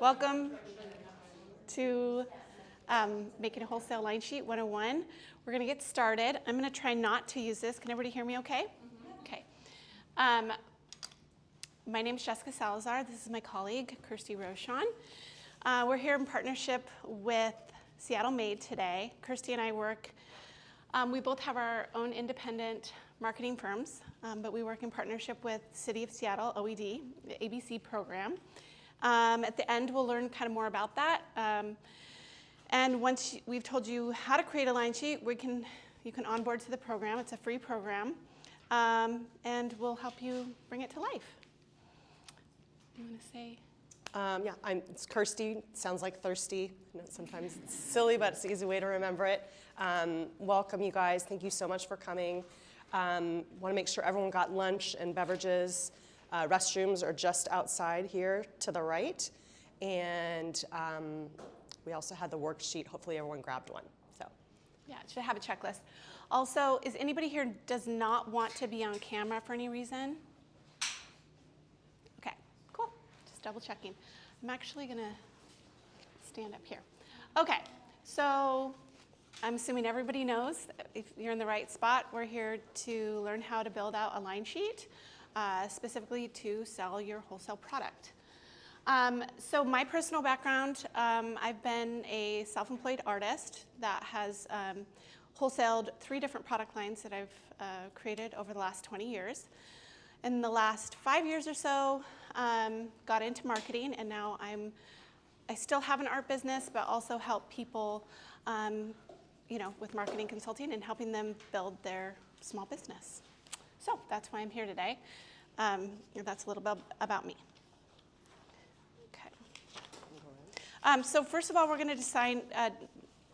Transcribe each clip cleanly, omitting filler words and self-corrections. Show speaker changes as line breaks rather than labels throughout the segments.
Welcome to Making a Wholesale Line Sheet 101. We're going to get started. I'm going to try not to use this. Can everybody hear me okay? Okay. My name is Jessica Salazar. This is my colleague, Kirsty Rochon. We're here in partnership with Seattle Made today. Kirsty and I work, we both have our own independent marketing firms, but we work in partnership with City of Seattle, OED, the ABC program. At the end, we'll learn kind of more about that. And once we've told you how to create a line sheet, you can onboard to the program. It's a free program, and we'll help you bring it to life. You want to say?
It's Kirsty. Sounds like thirsty. I know sometimes it's silly, but it's an easy way to remember it. Welcome, you guys. Thank you so much for coming. Want to make sure everyone got lunch and beverages. Restrooms are just outside here to the right. And we also had the worksheet. Hopefully everyone grabbed one. So,
yeah, it should have a checklist. Also, is anybody here does not want to be on camera for any reason? Okay, cool. Just double checking. I'm actually going to stand up here. Okay, so I'm assuming everybody knows if you're in the right spot. We're here to learn how to build out a line sheet, specifically to sell your wholesale product. So my personal background, I've been a self-employed artist that has wholesaled 3 different product lines that I've created over the last 20 years. In the last 5 years or so, got into marketing, and now I still have an art business, but also help people with marketing consulting and helping them build their small business. So that's why I'm here today. That's a little bit about me. Okay. So first of all, we're going to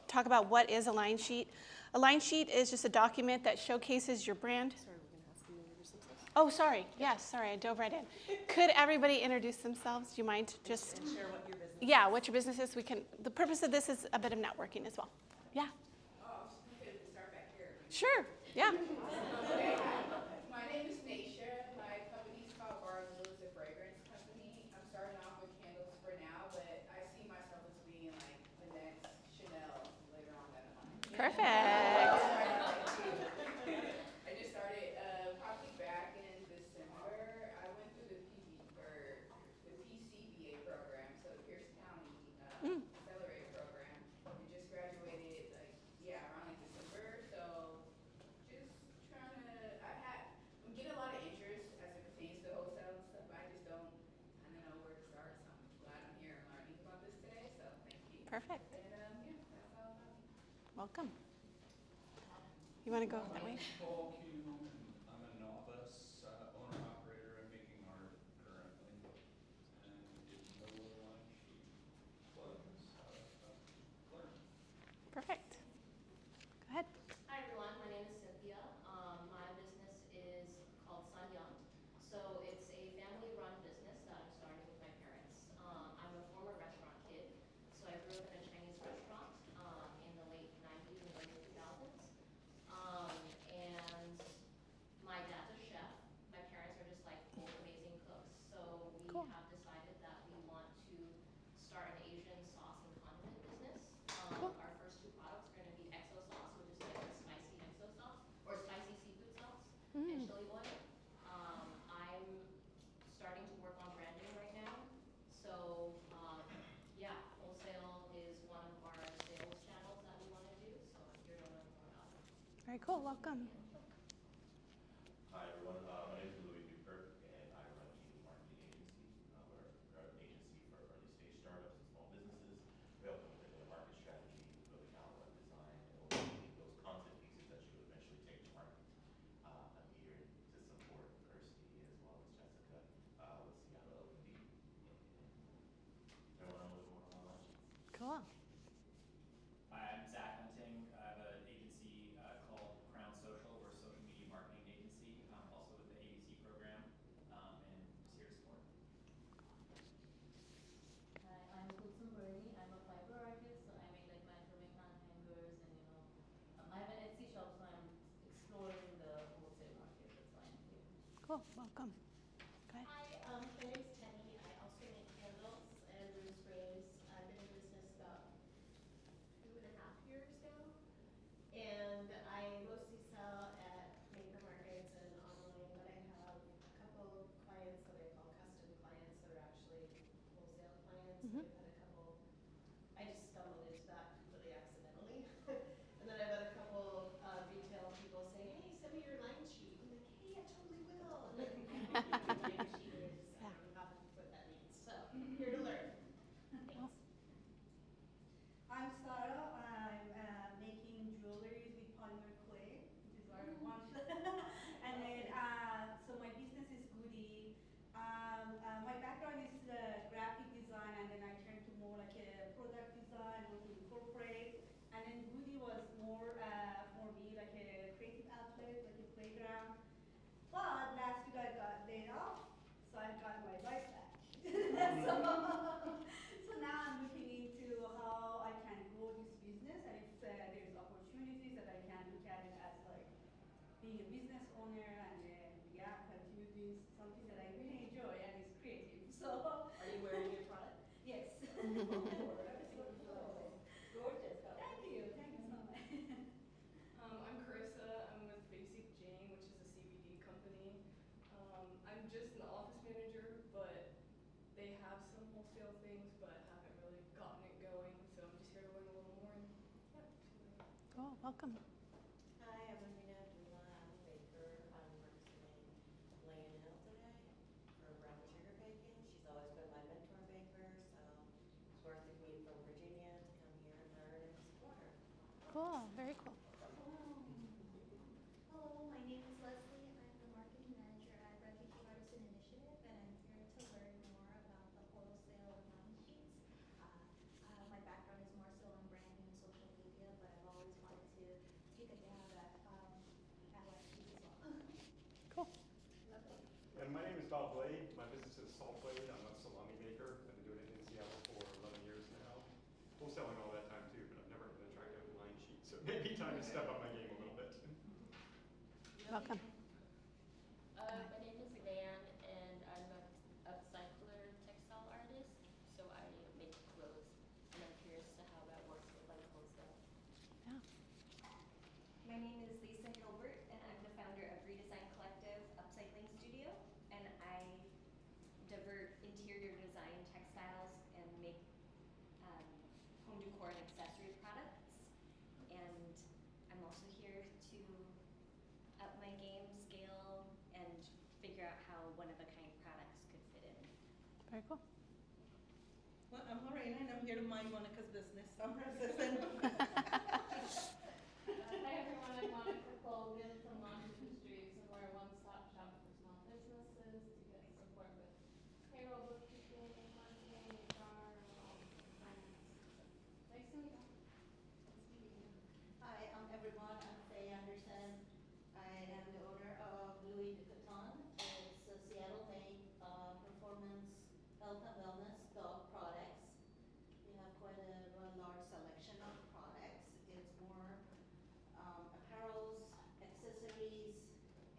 talk about what is a line sheet. A line sheet is just a document that showcases your brand.
sorry, we're going to ask you to introduce themselves.
Oh, sorry. Yes, sorry, I dove right in. Could everybody introduce themselves? Do you mind just?
And share what your business is.
Yeah, what your business is. The purpose of this is a bit of networking as well. Yeah.
Oh, okay, we can start back here.
Sure. Yeah.
Okay. My name is Naisha. My company's called Barlow. It's a fragrance company. I'm starting off with candles for now, but I see myself as being like the next Chanel later on down the line.
Perfect.
I just started probably back in December. I went through the PCBA program, so the Pierce County Accelerated program, and just graduated around like December. So just trying to, I'm getting a lot of interest as it pertains to wholesale and stuff, but I just don't kind of know where to start. So I'm glad I'm here and learning about this today. So thank you.
Perfect.
And that's all about me.
Welcome. You want to go that way?
Paul Q. I'm a novice owner-operator. I'm making art currently, and didn't know what a line sheet was. Learn.
Perfect. Go ahead.
Hi everyone, my name is Cynthia. My business is called Sun Young. So it's a family-run business that I'm starting with my parents. I'm a former restaurant kid, so I grew up in a Chinese restaurant in the late 90s and early 2000s. And my dad's a chef. My parents are just like both amazing cooks. So we
Cool.
have decided that we want to start an Asian sauce and condiment business.
Cool.
Our first 2 products are going to be exo sauce, which is like a spicy exo sauce, or spicy seafood sauce, and chili oil. I'm starting to work on branding right now. So wholesale is one of our sales channels that we want to do. So I'm here to learn more about it.
Very cool. Welcome.
Hi everyone, my name is Louis Newkirk and I run a marketing agency. We're an agency for early stage startups and small businesses. We help them with their market strategy, building outlet design, and ultimately those content pieces that you would eventually take to market. I'm here to support Kirsty as well as Jessica with Seattle OED. Everyone know what's going on line sheets?
Cool.
Hi, I'm Zach Hunting. I have an agency called Crown Social. We're a social media marketing agency, also with the ABC program, and just here to support.
Hi, I'm Kutsum Bernie. I'm a fiber artist, so I make like macrame hangers and I have an Etsy shop, so I'm exploring the wholesale market. That's why I'm here.
Cool. Welcome. Go ahead.
Hi, my name is Penny. I also make candles and room sprays.
Welcome.
Hi, I'm Amina Abdullah. I'm a baker. I'm representing Lane Hill today for brown sugar baking. She's always been my mentor baker, so it's worth the commute from Virginia to come here and learn and support her.
Cool. Very cool.
Hello, my name is Leslie. I'm the marketing manager at Refugee Artisan Initiative, and I'm here to learn more about the wholesale line sheets. My background is more so in branding and social media, but I've always wanted to take a dab at line sheets as well.
Cool.
And my name is Bob Blade. My business is Salt Blade. I'm a salami maker. I've been doing it in Seattle for 11 years now. Wholesaling all that time too, but I've never been attracted to line sheet. So it may be time to step up my game a little bit.
Welcome.
My name is Van, and I'm a upcycler textile artist, so I make clothes, and I'm curious to how that works with like wholesale.
Yeah.
My name is Lisa Gilbert, and I'm the founder of Redesign Collective Upcycling Studio, and I divert interior design textiles and make home decor and accessory products. And I'm also here to up my game, scale, and figure out how one-of-a-kind products could fit in.
Very cool.
Well, I'm Lorena, and I'm here to mind Monica's business. I'm her assistant.
Hi everyone, I'm Monica Colgan from Launch Industries, and we're a one-stop shop for small businesses to get support with payroll, bookkeeping, marketing, HR, finance. Nice to meet you. Nice meeting you.
Hi, everyone. I'm Faye Anderson. I am the owner of Louis Vuitton. It's a Seattle-made performance health and wellness dog products. We have quite a large selection of products. It's more apparels, accessories,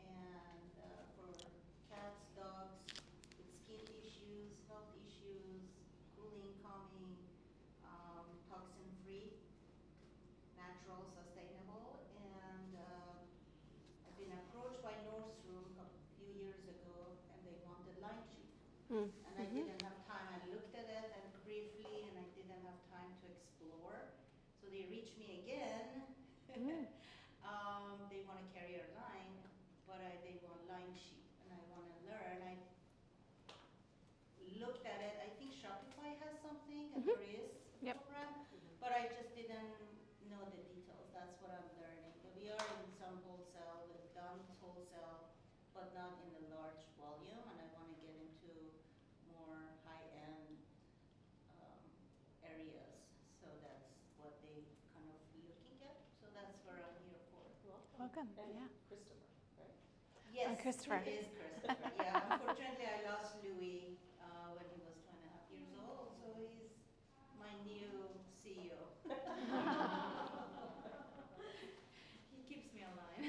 and for cats, dogs, with skin issues, health issues, cooling, calming, toxin-free, natural, sustainable, and I've been approached by Nordstrom a few years ago, and they wanted line sheet. And I didn't have time. I looked at it and briefly, and I didn't have time to explore. So they reached me again. They want a carrier line, but they want line sheet, and I want to learn. I looked at it. I think Shopify has something, and there is a program, but I just didn't know the details. That's what I'm learning. But we are in some wholesale. We've done wholesale, but not in a large volume, and I want to get into more high-end areas. So that's what they kind of looking at. So that's where I'm here for.
Welcome.
And
Yeah.
Christopher, right?
Yes,
Christopher.
it is Christopher. Yeah, unfortunately, I lost Louis when he was 2.5 years old, so he's my new CEO. He keeps me alive.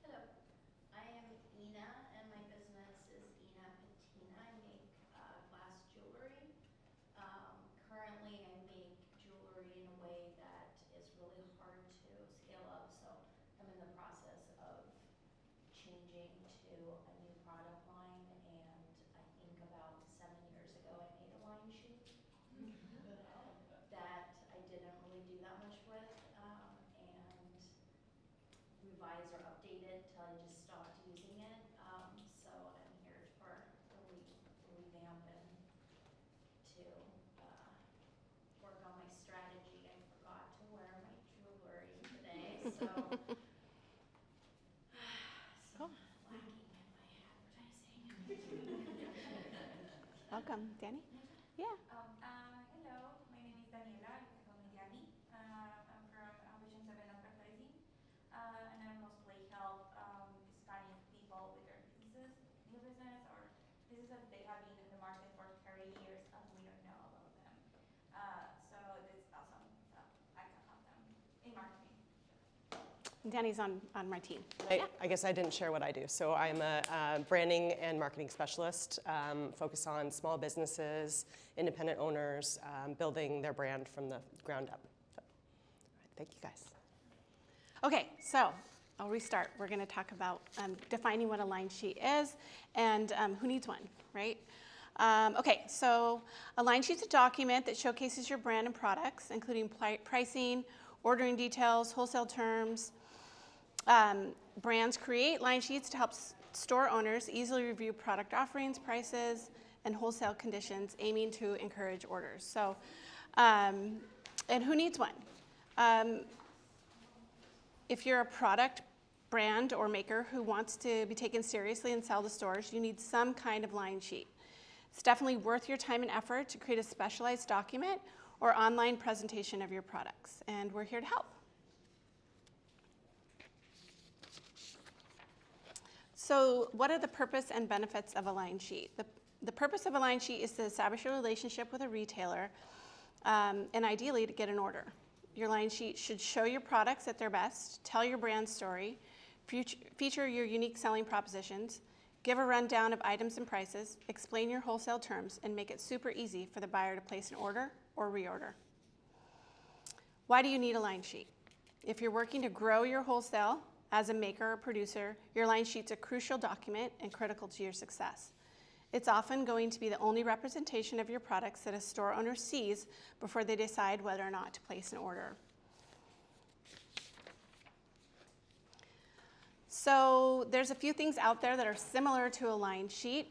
Hello, I am Ina, and my business is Ina Patina. I make glass jewelry. Currently, I make jewelry in a way that is really hard to scale up, so I'm in the process of changing to a new product line, and I think about 7 years ago I made a line sheet that I didn't really do that much with, and revise or update it till I just stopped using it. So I'm here for a revamp and to work on my strategy. I forgot to wear my jewelry today, so some lacking in my advertising.
Welcome. Danny? Yeah.
Hello, my name is Daniela. You can call me Danny. I'm from Vision 7 Advertising, and I mostly help Hispanic people with their businesses, new business, or businesses that they have been in the market for 30 years and we don't know about them. So it's awesome. So I can help them in marketing.
Danny's on my team.
I guess I didn't share what I do. So I'm a branding and marketing specialist, focused on small businesses, independent owners, building their brand from the ground up. So, all right, thank you guys.
Okay, so I'll restart. We're going to talk about defining what a line sheet is and who needs one, right? Okay, so a line sheet's a document that showcases your brand and products, including pricing, ordering details, wholesale terms. Brands create line sheets to help store owners easily review product offerings, prices, and wholesale conditions, aiming to encourage orders. So, and who needs one? If you're a product brand or maker who wants to be taken seriously and sell to stores, you need some kind of line sheet. It's definitely worth your time and effort to create a specialized document or online presentation of your products, and we're here to help. So what are the purpose and benefits of a line sheet? The purpose of a line sheet is to establish a relationship with a retailer and ideally to get an order. Your line sheet should show your products at their best, tell your brand story, feature your unique selling propositions, give a rundown of items and prices, explain your wholesale terms, and make it super easy for the buyer to place an order or reorder. Why do you need a line sheet? If you're working to grow your wholesale as a maker or producer, your line sheet's a crucial document and critical to your success. It's often going to be the only representation of your products that a store owner sees before they decide whether or not to place an order. So there's a few things out there that are similar to a line sheet,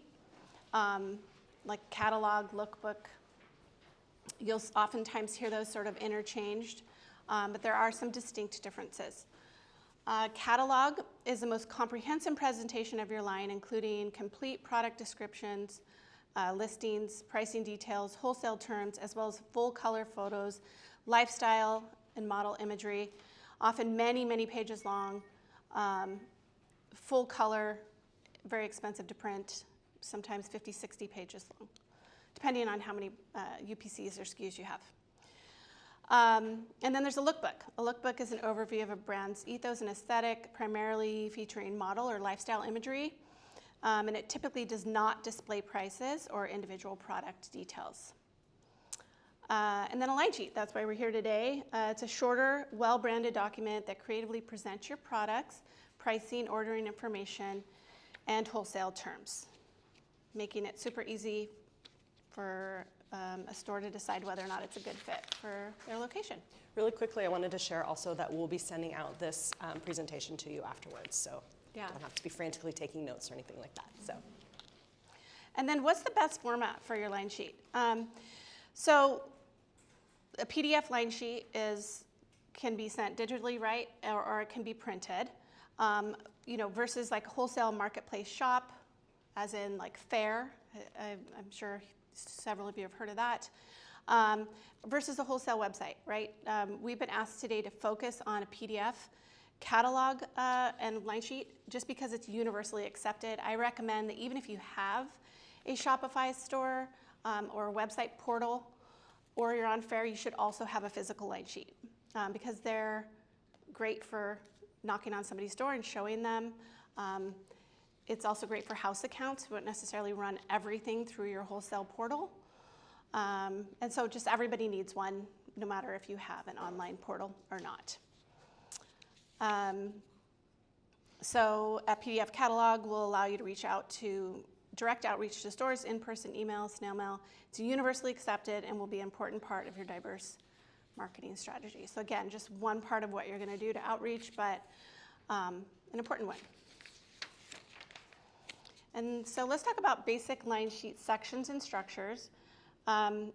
like catalog, lookbook. You'll oftentimes hear those sort of interchanged, but there are some distinct differences. Catalog is the most comprehensive presentation of your line, including complete product descriptions, listings, pricing details, wholesale terms, as well as full color photos, lifestyle and model imagery, often many, many pages long, full color, very expensive to print, sometimes 50, 60 pages long, depending on how many UPCs or SKUs you have. And then there's a lookbook. A lookbook is an overview of a brand's ethos and aesthetic, primarily featuring model or lifestyle imagery, and it typically does not display prices or individual product details. And then a line sheet, that's why we're here today. It's a shorter, well-branded document that creatively presents your products, pricing, ordering information, and wholesale terms, making it super easy for a store to decide whether or not it's a good fit for their location.
Really quickly, I wanted to share also that we'll be sending out this presentation to you afterwards, so you don't have to be frantically taking notes or anything like that. So,
and then what's the best format for your line sheet? So a PDF line sheet can be sent digitally, right, or it can be printed. Versus like a wholesale marketplace shop, as in like Fair. I'm sure several of you have heard of that, versus a wholesale website, right? We've been asked today to focus on a PDF catalog and line sheet just because it's universally accepted. I recommend that even if you have a Shopify store or a website portal or you're on Fair, you should also have a physical line sheet because they're great for knocking on somebody's door and showing them. It's also great for house accounts. You won't necessarily run everything through your wholesale portal. And so just everybody needs one, no matter if you have an online portal or not. So a PDF catalog will allow you to reach out to direct outreach to stores, in-person email, snail mail. It's universally accepted and will be an important part of your diverse marketing strategy. So again, just one part of what you're going to do to outreach, but an important one. And so let's talk about basic line sheet sections and structures. Front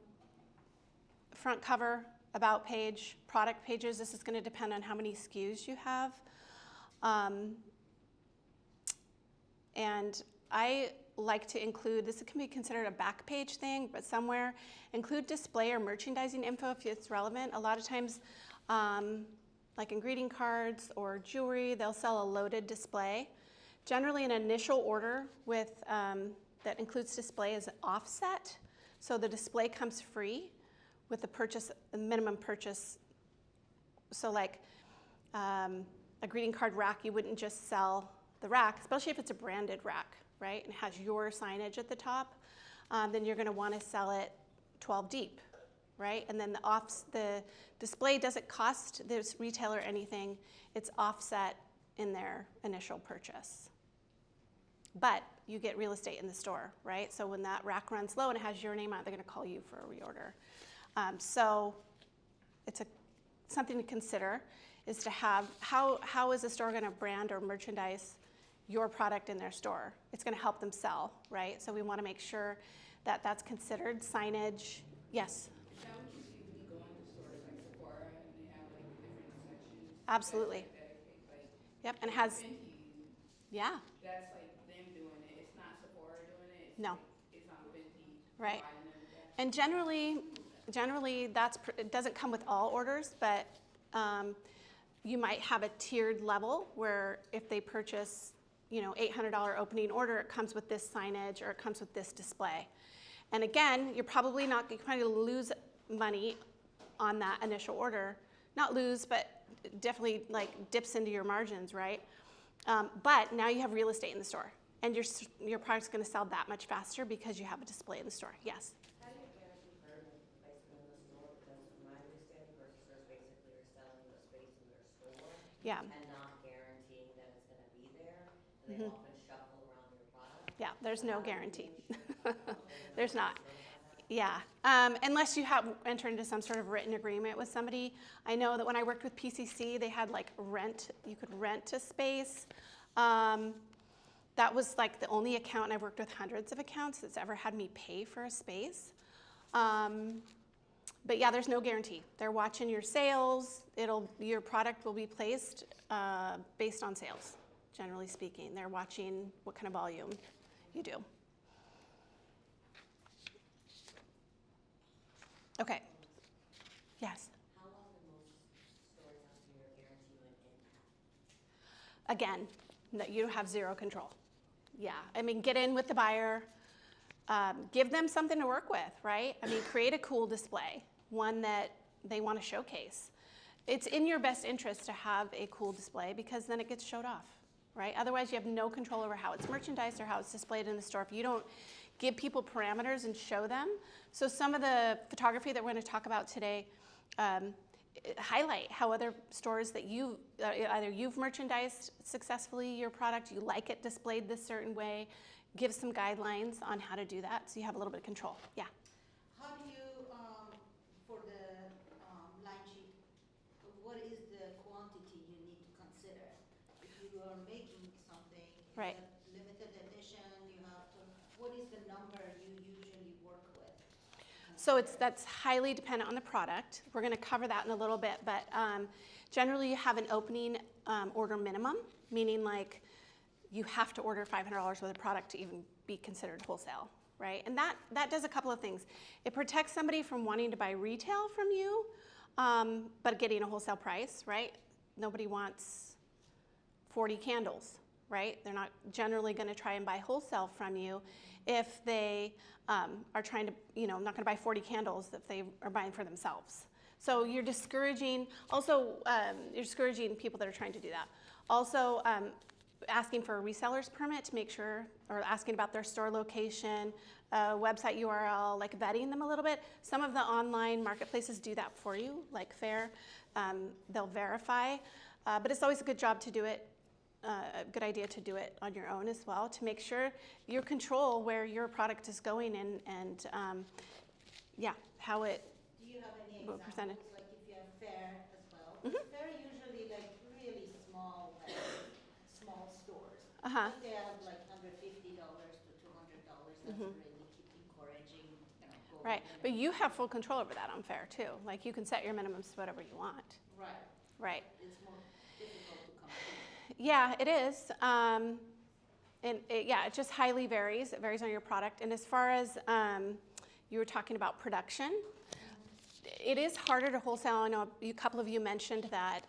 cover, about page, product pages. This is going to depend on how many SKUs you have. And I like to include, this can be considered a back page thing, but somewhere include display or merchandising info if it's relevant. A lot of times, like in greeting cards or jewelry, they'll sell a loaded display. Generally, an initial order with that includes display is offset, so the display comes free with the minimum purchase. So like a greeting card rack, you wouldn't just sell the rack, especially if it's a branded rack, right, and it has your signage at the top, then you're going to want to sell it 12 deep, right? And then the display doesn't cost this retailer anything. It's offset in their initial purchase. But you get real estate in the store, right? So when that rack runs low and it has your name on it, they're going to call you for a reorder. So it's a something to consider is to have, how is a store going to brand or merchandise your product in their store? It's going to help them sell, right? So we want to make sure that that's considered. Signage, yes?
Is that what you see when you go into stores like Sephora and they have like different sections?
Absolutely.
That's like dedicated, like.
Yep, and it
like
has,
Fenty,
yeah,
that's like them doing it. It's not Sephora doing it. It's
no,
like, it's on Fenty
right.
providing them with that.
And generally it doesn't come with all orders, but you might have a tiered level where if they purchase, $800 opening order, it comes with this signage or it comes with this display. And again, you're probably lose money on that initial order. Not lose, but definitely like dips into your margins, right? But now you have real estate in the store, and your product's going to sell that much faster because you have a display in the store. Yes?
How do you guarantee permanent placement in the store? Because from my understanding, grocery stores basically are selling the space in their store
Yeah.
and not guaranteeing that it's going to be there. And they often shuffle around your product.
Yeah, there's no guarantee.
There's
There's not. Yeah, unless you have entered into some sort of written agreement with somebody. I know that when I worked with PCC, they had like you could rent a space. That was like the only account, and I've worked with hundreds of accounts that's ever had me pay for a space. But yeah, there's no guarantee. They're watching your sales. Your product will be placed based on sales, generally speaking. They're watching what kind of volume you do. Okay. Yes?
How long do most stores after your guarantee went in?
Again, no, you have zero control. Yeah, I mean, get in with the buyer. Give them something to work with, right? I mean, create a cool display, one that they want to showcase. It's in your best interest to have a cool display because then it gets showed off, right? Otherwise, you have no control over how it's merchandised or how it's displayed in the store. If you don't give people parameters and show them. So some of the photography that we're going to talk about today highlight how other stores that either you've merchandised successfully your product, you like it displayed this certain way, give some guidelines on how to do that so you have a little bit of control. Yeah?
How do you, for the line sheet, what is the quantity you need to consider? If you are making something,
Right.
limited edition, you have to, what is the number you usually work with?
So that's highly dependent on the product. We're going to cover that in a little bit, but generally you have an opening order minimum, meaning like you have to order $500 worth of product to even be considered wholesale, right? And that does a couple of things. It protects somebody from wanting to buy retail from you, but getting a wholesale price, right? Nobody wants 40 candles, right? They're not generally going to try and buy wholesale from you if they are trying to, not going to buy 40 candles if they are buying for themselves. So you're discouraging, you're discouraging people that are trying to do that. Also, asking for a reseller's permit to make sure, or asking about their store location, website URL, like vetting them a little bit. Some of the online marketplaces do that for you, like Fair. They'll verify, but it's always a good job to do it. A good idea to do it on your own as well to make sure you control where your product is going and how it
Do you have any
will
examples,
present it.
like if you have Fair as well?
Mhm.
Fair usually like really small, small stores.
Uh-huh.
But they have like $150 to $200. That's really keep encouraging, going.
Right, but you have full control over that on Fair too. Like you can set your minimums to whatever you want.
Right.
Right.
It's more difficult to compete.
Yeah, it is. It just highly varies. It varies on your product. And as far as you were talking about production, it is harder to wholesale. I know a couple of you mentioned that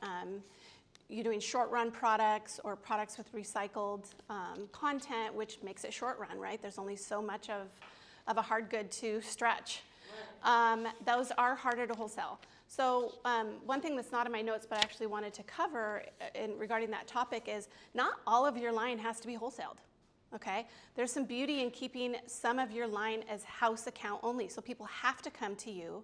you're doing short run products or products with recycled content, which makes it short run, right? There's only so much of a hard good to stretch. Right. Those are harder to wholesale. So one thing that's not in my notes, but I actually wanted to cover regarding that topic is not all of your line has to be wholesaled, okay? There's some beauty in keeping some of your line as house account only, so people have to come to you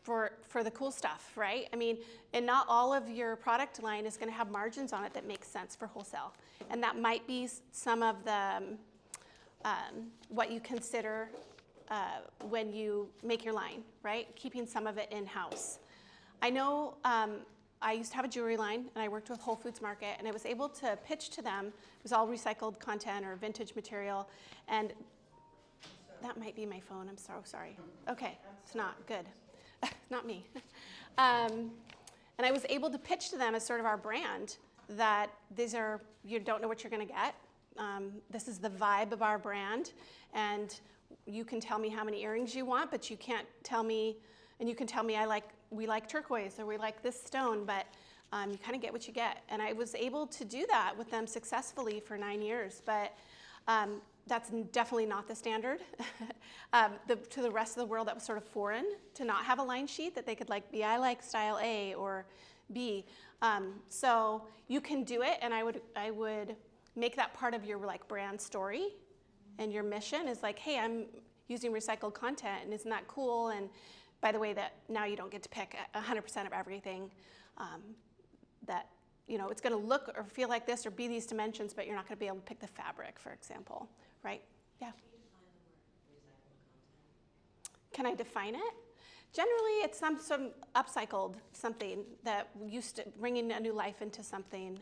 for the cool stuff, right? I mean, and not all of your product line is going to have margins on it that make sense for wholesale. And that might be some of the, what you consider when you make your line, right? Keeping some of it in-house. I know I used to have a jewelry line, and I worked with Whole Foods Market, and I was able to pitch to them. It was all recycled content or vintage material, and that might be my phone. I'm so sorry. Okay, it's not good. Not me. And I was able to pitch to them as sort of our brand that these are, you don't know what you're going to get. This is the vibe of our brand, and you can tell me how many earrings you want, but you can't tell me, and you can tell me we like turquoise or we like this stone, but you kind of get what you get. And I was able to do that with them successfully for 9 years, but that's definitely not the standard. To the rest of the world, that was sort of foreign to not have a line sheet that they could be, I like style A or B. So you can do it, and I would make that part of your brand story, and your mission is hey, I'm using recycled content, and isn't that cool? And by the way, that now you don't get to pick 100% of everything. That it's going to look or feel like this or be these dimensions, but you're not going to be able to pick the fabric, for example, right? Yeah.
Can you define the word recycled content?
Can I define it? Generally, it's some upcycled something that used to bringing a new life into something.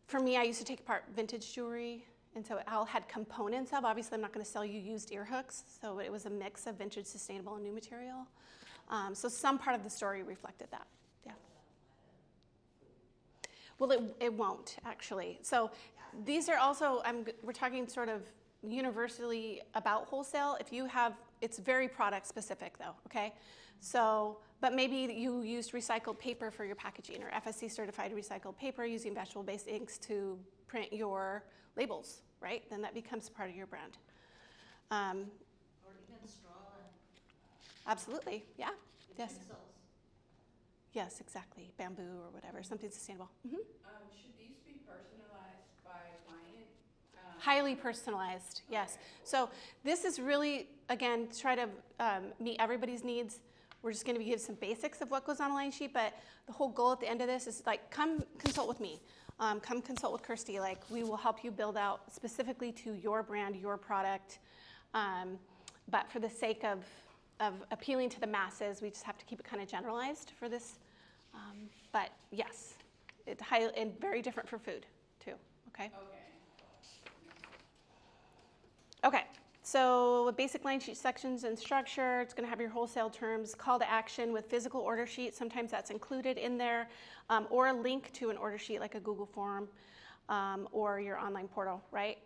For me, I used to take apart vintage jewelry, and so it all had components of. Obviously, I'm not going to sell you used ear hooks, so it was a mix of vintage, sustainable, and new material. So some part of the story reflected that. Yeah. Well, it won't actually. So these are also we're talking sort of universally about wholesale. If you have, it's very product specific though, okay? So, but maybe you used recycled paper for your packaging or FSC certified recycled paper using vegetable-based inks to print your labels, right? Then that becomes part of your brand.
Or even straw and
Absolutely, yeah, yes.
utensils.
Yes, exactly, bamboo or whatever, something sustainable. Mm-hmm.
Should these be personalized by client?
Highly personalized, yes. So this is really, again, try to meet everybody's needs. We're just going to give some basics of what goes on a line sheet, but the whole goal at the end of this is come consult with me. Come consult with Kirsty. We will help you build out specifically to your brand, your product. But for the sake of appealing to the masses, we just have to keep it kind of generalized for this. But yes, it's highly and very different for food too. Okay. Okay. So basic line sheet sections and structure. It's going to have your wholesale terms, call to action with physical order sheet. Sometimes that's included in there, or a link to an order sheet like a Google form or your online portal, right?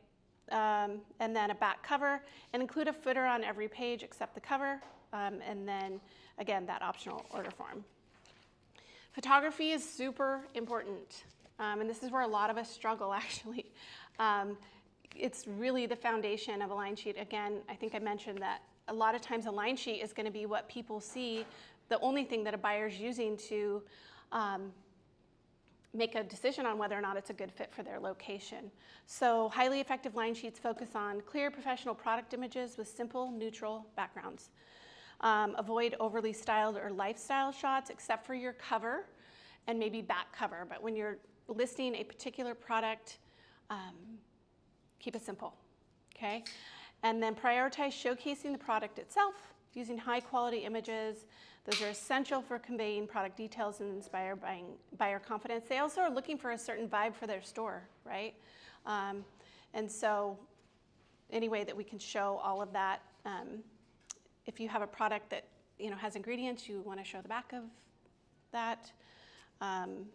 And then a back cover, and include a footer on every page except the cover, and then again that optional order form. Photography is super important, and this is where a lot of us struggle actually. It's really the foundation of a line sheet. Again, I think I mentioned that a lot of times a line sheet is going to be what people see, the only thing that a buyer's using to make a decision on whether or not it's a good fit for their location. So highly effective line sheets focus on clear professional product images with simple, neutral backgrounds. Avoid overly styled or lifestyle shots except for your cover and maybe back cover. But when you're listing a particular product, keep it simple, okay? And then prioritize showcasing the product itself using high quality images. Those are essential for conveying product details and inspire buyer confidence. They also are looking for a certain vibe for their store, right? And so any way that we can show all of that, if you have a product that has ingredients, you want to show the back of that. And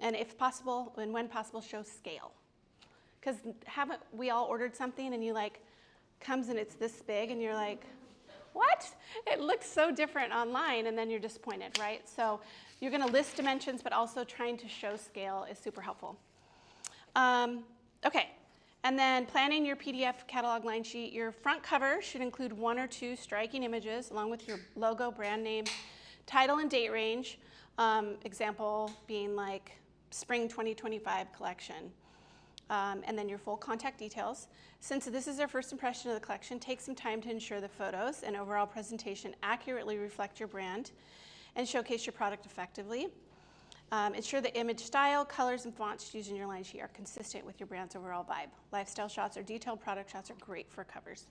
if possible, and when possible, show scale. Because haven't we all ordered something and you comes and it's this big and you're like, what? It looks so different online, and then you're disappointed, right? So you're going to list dimensions, but also trying to show scale is super helpful. Okay, and then planning your PDF catalog line sheet. Your front cover should include 1 or 2 striking images along with your logo, brand name, title, and date range. Example being Spring 2025 collection. And then your full contact details. Since this is our first impression of the collection, take some time to ensure the photos and overall presentation accurately reflect your brand and showcase your product effectively. Ensure the image style, colors, and fonts used in your line sheet are consistent with your brand's overall vibe. Lifestyle shots or detailed product shots are great for covers.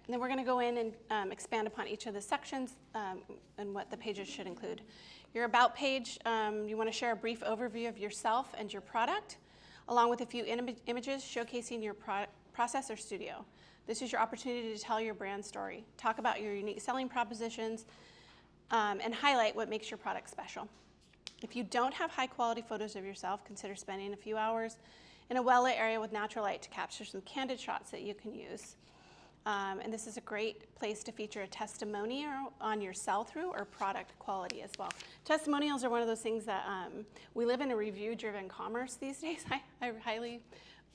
And then we're going to go in and expand upon each of the sections and what the pages should include. Your About page, you want to share a brief overview of yourself and your product, along with a few images showcasing your process or studio. This is your opportunity to tell your brand story. Talk about your unique selling propositions and highlight what makes your product special. If you don't have high quality photos of yourself, consider spending a few hours in a well-lit area with natural light to capture some candid shots that you can use. And this is a great place to feature a testimonial on your sell-through or product quality as well. Testimonials are one of those things that we live in a review-driven commerce these days, I highly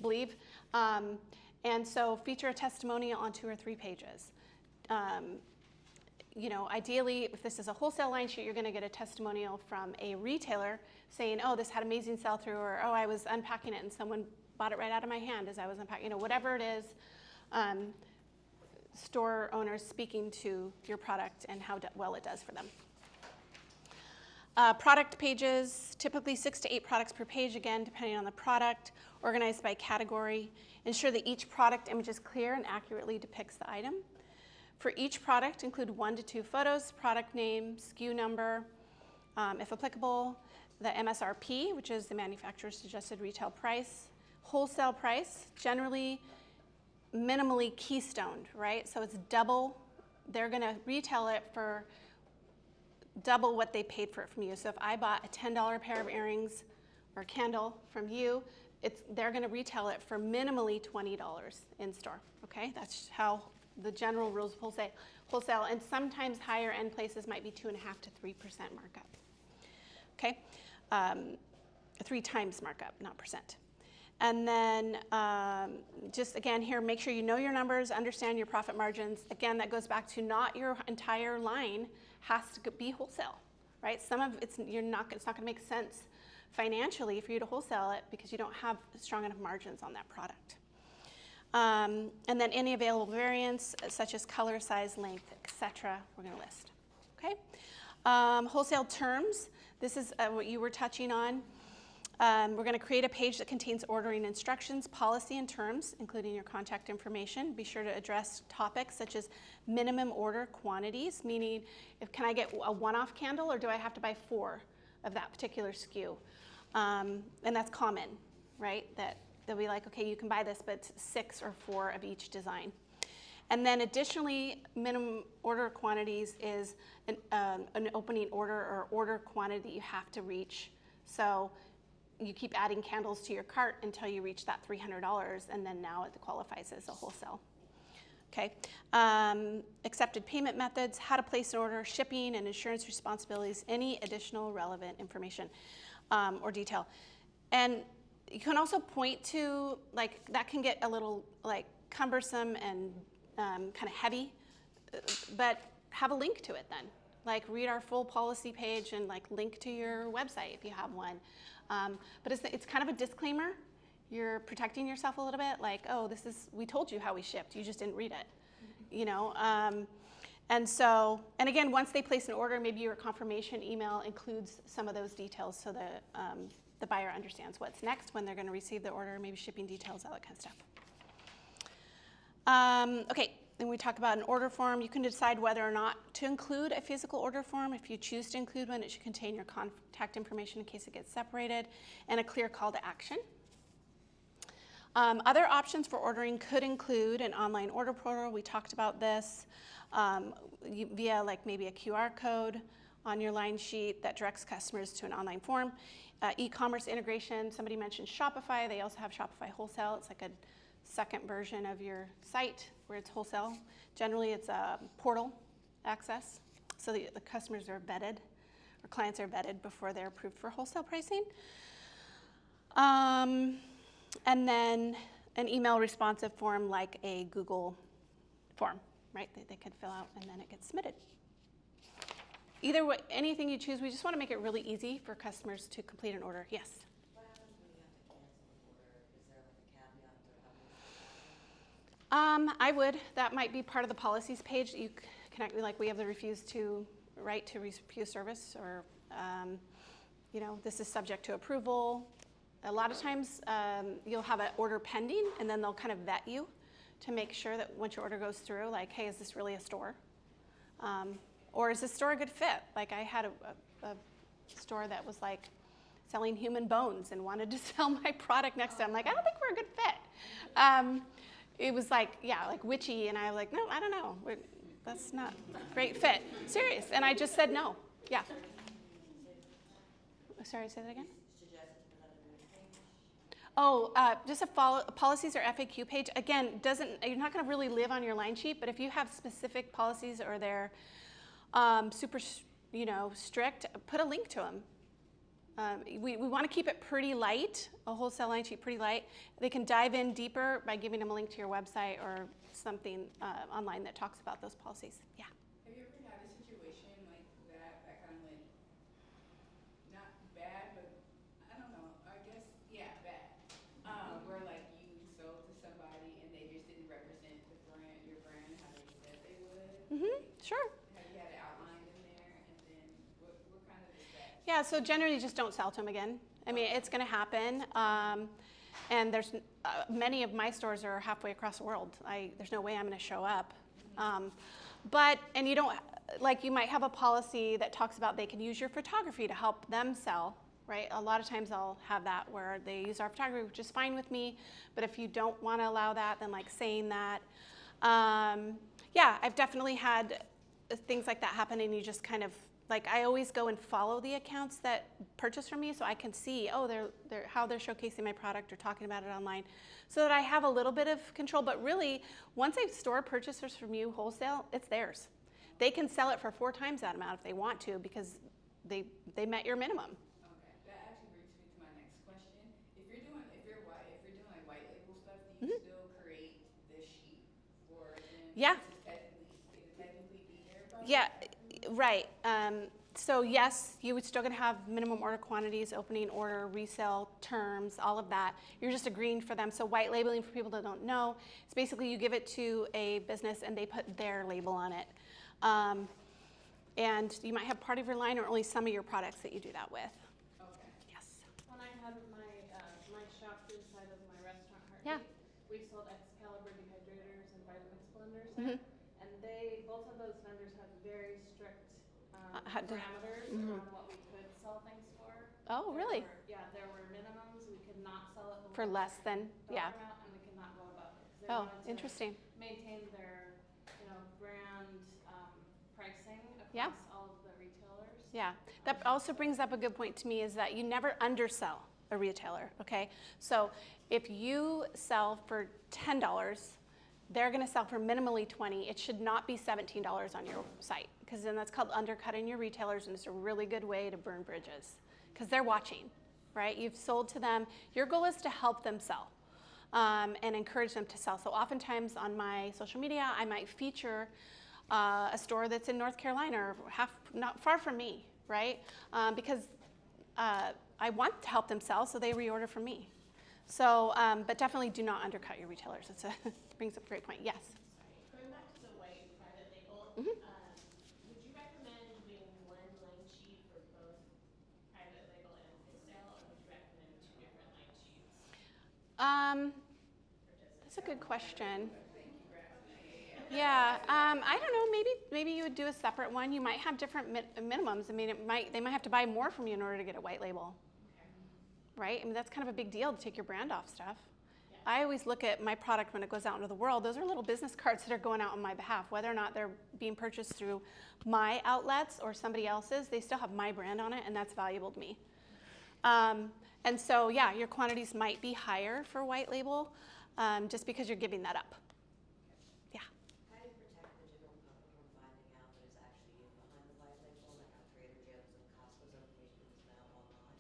believe. And so feature a testimonial on 2 or 3 pages. You know, ideally, if this is a wholesale line sheet, you're going to get a testimonial from a retailer saying, oh, this had amazing sell-through, or oh, I was unpacking it and someone bought it right out of my hand as I was unpacking, you know, whatever it is. Store owners speaking to your product and how well it does for them. Product pages, typically 6 to 8 products per page, again, depending on the product, organized by category. Ensure that each product image is clear and accurately depicts the item. For each product, include 1 to 2 photos, product name, SKU number, if applicable, the MSRP, which is the manufacturer's suggested retail price, wholesale price, generally minimally keystoned, right? So it's double, they're gonna retail it for double what they paid for it from you. So if I bought a $10 pair of earrings or candle from you, they're gonna retail it for minimally $20 in store, okay? That's how the general rules of wholesale, and sometimes higher end places might be 2.5% to 3% markup, okay? 3 times markup, not percent. And then just again here, make sure you know your numbers, understand your profit margins. Again, that goes back to not your entire line has to be wholesale, right? Some of it's not going to make sense financially for you to wholesale it because you don't have strong enough margins on that product. And then any available variants such as color, size, length, etc. we're going to list. Okay. Wholesale terms. This is what you were touching on. We're going to create a page that contains ordering instructions, policy, and terms, including your contact information. Be sure to address topics such as minimum order quantities, meaning can I get a one-off candle or do I have to buy 4 of that particular SKU? And that's common, right? That they'll be like, okay, you can buy this, but 6 or 4 of each design. And then additionally, minimum order quantities is an opening order or order quantity that you have to reach. So you keep adding candles to your cart until you reach that $300, and then now it qualifies as a wholesale. Okay. Accepted payment methods, how to place an order, shipping and insurance responsibilities, any additional relevant information or detail. And you can also point to, like, that can get a little like cumbersome and kind of heavy, but have a link to it then. Like read our full policy page and like link to your website if you have one. But it's kind of a disclaimer. You're protecting yourself a little bit, like, oh, we told you how we shipped, you just didn't read it, you know? And again, once they place an order, maybe your confirmation email includes some of those details so that the buyer understands what's next when they're gonna receive the order, maybe shipping details, all that kind of stuff. Okay, then we talk about an order form. You can decide whether or not to include a physical order form. If you choose to include one, it should contain your contact information in case it gets separated and a clear call to action. Other options for ordering could include an online order portal. We talked about this via like maybe a QR code on your line sheet that directs customers to an online form. E-commerce integration, somebody mentioned Shopify. They also have Shopify Wholesale. It's like a second version of your site where it's wholesale. Generally, it's a portal access, so the customers are vetted, or clients are vetted before they're approved for wholesale pricing. And then an email responsive form like a Google form, right? They could fill out and then it gets submitted. Either way, anything you choose, we just want to make it really easy for customers to complete an order. Yes?
What happens when you have to cancel an order? Is there like a caveat to how this happens?
I would. That might be part of the policies page that you connect, like we have the refuse service, or you know, this is subject to approval. A lot of times you'll have an order pending and then they'll kind of vet you to make sure that once your order goes through, like, hey, is this really a store? Or is this store a good fit? Like, I had a store that was like selling human bones and wanted to sell my product next to it. I'm like, I don't think we're a good fit. It was like, yeah, like witchy, and I was like, no, I don't know. That's not a great fit. Serious. And I just said no. Yeah. Sorry, say that again?
Suggested to put on a news page?
Oh, just a policies or FAQ page. Again, you're not going to really live on your line sheet, but if you have specific policies or they're super, strict, put a link to them. We want to keep it pretty light, a wholesale line sheet pretty light. They can dive in deeper by giving them a link to your website or something online that talks about those policies. Yeah.
Have you ever had a situation like that kind of like, not bad, but I don't know, I guess, yeah, bad, where like you sold to somebody and they just didn't represent your brand how they said they would?
Sure.
Have you had it outlined in there, and then what kind of is that?
Yeah, so generally just don't sell to them again. I mean, it's going to happen. And there's many of my stores are halfway across the world. There's no way I'm going to show up. And you don't, like, you might have a policy that talks about they can use your photography to help them sell, right? A lot of times I'll have that where they use our photography, which is fine with me. But if you don't want to allow that, then like saying that. Yeah, I've definitely had things like that happen, and you just kind of, like, I always go and follow the accounts that purchase from me so I can see, how they're showcasing my product or talking about it online, so that I have a little bit of control. But really, once a store purchases from you wholesale, it's theirs. They can sell it for 4 times that amount if they want to, because they met your minimum.
Okay, that actually brings me to my next question. If you're doing like white label stuff, do you still create the sheet for them?
Yeah.
Can it technically be their product?
Yeah, right. So yes, you would still going to have minimum order quantities, opening order, resale terms, all of that. You're just agreeing for them. So white labeling, for people that don't know, it's basically you give it to a business and they put their label on it. And you might have part of your line or only some of your products that you do that with.
Okay.
Yes.
When I had my shop inside of my restaurant,
Yeah.
we sold Excalibur dehydrators and Vitamix blenders there. And both of those vendors had very strict parameters around what we could sell things for.
Oh, really?
There were minimums. We could not sell it
For less than, yeah.
amount, and we could not go above it. They
Oh,
wanted to
interesting.
maintain their, brand pricing across
Yeah.
all of the retailers.
Yeah, that also brings up a good point to me, is that you never undersell a retailer, okay? So if you sell for $10, they're going to sell for minimally $20. It should not be $17 on your site, because then that's called undercutting your retailers, and it's a really good way to burn bridges, because they're watching, right? You've sold to them. Your goal is to help them sell and encourage them to sell. So oftentimes on my social media, I might feature a store that's in North Carolina or not far from me, right? Because I want to help them sell, so they reorder from me. So, but definitely do not undercut your retailers. It brings up a great point. Yes?
Going back to the white private label, would you recommend doing one line sheet for both private label and wholesale, or would you recommend 2 different line sheets?
That's a good question. Yeah, I don't know. Maybe you would do a separate one. You might have different minimums. I mean, they might have to buy more from you in order to get a white label, right? I mean, that's kind of a big deal to take your brand off stuff. Yeah. I always look at my product when it goes out into the world. Those are little business cards that are going out on my behalf, whether or not they're being purchased through my outlets or somebody else's. They still have my brand on it, and that's valuable to me. And so, yeah, your quantities might be higher for white label, just because you're giving that up.
How do you protect the general public from finding out that it's actually you behind the white label, like how Trader Joe's and Costco's information is now online?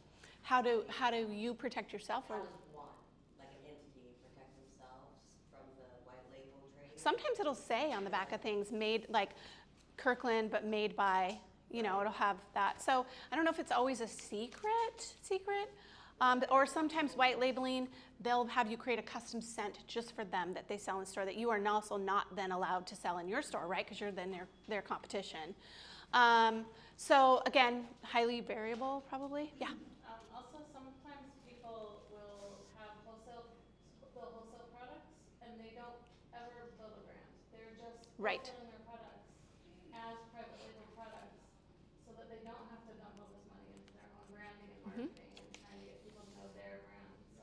How do you protect yourself?
How does one, like an entity, protect themselves from the white label trade?
Sometimes it'll say on the back of things, made, like Kirkland, but made by, it'll have that. So I don't know if it's always a secret. Or sometimes white labeling, they'll have you create a custom scent just for them that they sell in the store that you are also not then allowed to sell in your store, right? Because you're then their competition. So again, highly variable probably. Yeah.
Also, sometimes people will have wholesale products, and they don't ever
Right.
selling their products as private label products so that they don't have to dump all this money into their own branding and marketing and trying to get people to know their brand. So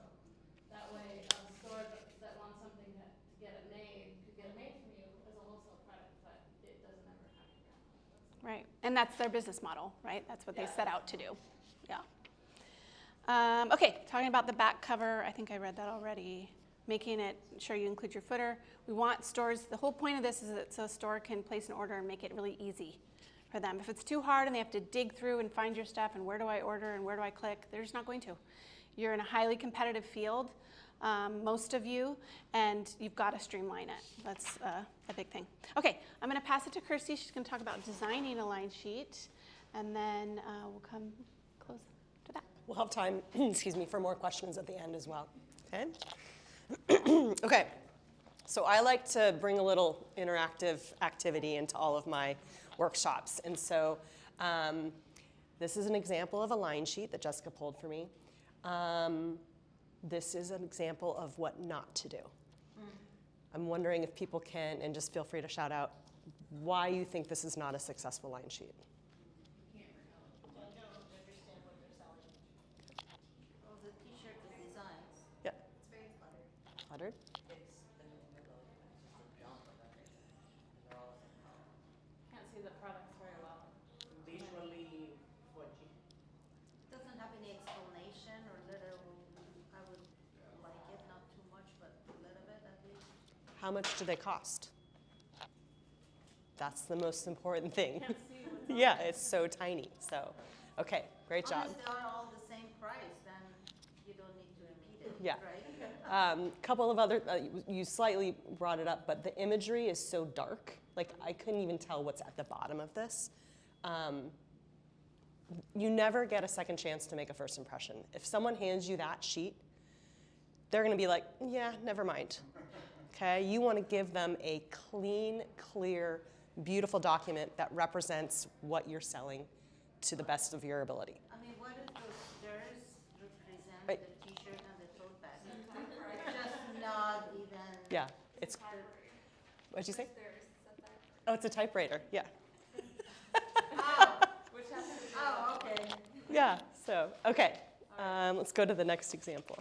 that way a store that wants something to get it made could get it made from you as a wholesale product, but it doesn't ever have your brand on it. That's
Right. And that's their business model, right? That's what they set out to do. Yeah. Okay, talking about the back cover, I think I read that already. Making it sure you include your footer. We want stores, the whole point of this is that so a store can place an order and make it really easy for them. If it's too hard and they have to dig through and find your stuff and where do I order and where do I click, they're just not going to. You're in a highly competitive field, most of you, and you've got to streamline it. That's a big thing. Okay, I'm going to pass it to Kirsty. She's going to talk about designing a line sheet, and then we'll come close to that.
We'll have time, excuse me, for more questions at the end as well. Okay? Okay, so I like to bring a little interactive activity into all of my workshops. And so this is an example of a line sheet that Jessica pulled for me. This is an example of what not to do. I'm wondering if people can, and just feel free to shout out, why you think this is not a successful line sheet.
I don't understand what they're selling. Well, the t-shirt, the designs.
Yep.
It's very cluttered.
Cluttered?
It's the new Nickelodeon. It's just a dump of everything. And they're all the same color.
Can't see the products very well.
Visually fudgy.
Doesn't have any explanation or little, I would like it, not too much, but a little bit at least.
How much do they cost? That's the most important thing.
Can't see what's on
Yeah, it's so tiny. So, okay, great job.
Unless they are all the same price, then you don't need to repeat it,
Yeah.
right?
Couple of other, you slightly brought it up, but the imagery is so dark. Like, I couldn't even tell what's at the bottom of this. You never get a second chance to make a first impression. If someone hands you that sheet, they're going to be like, yeah, never mind. Okay? You want to give them a clean, clear, beautiful document that represents what you're selling to the best of your ability.
I mean, what if those stairs represent
Right.
the t-shirt and the tote bag? It's just not even.
Yeah, it's. What'd you say? Oh, it's a typewriter. Yeah.
Oh, okay.
Yeah. So, okay. Let's go to the next example.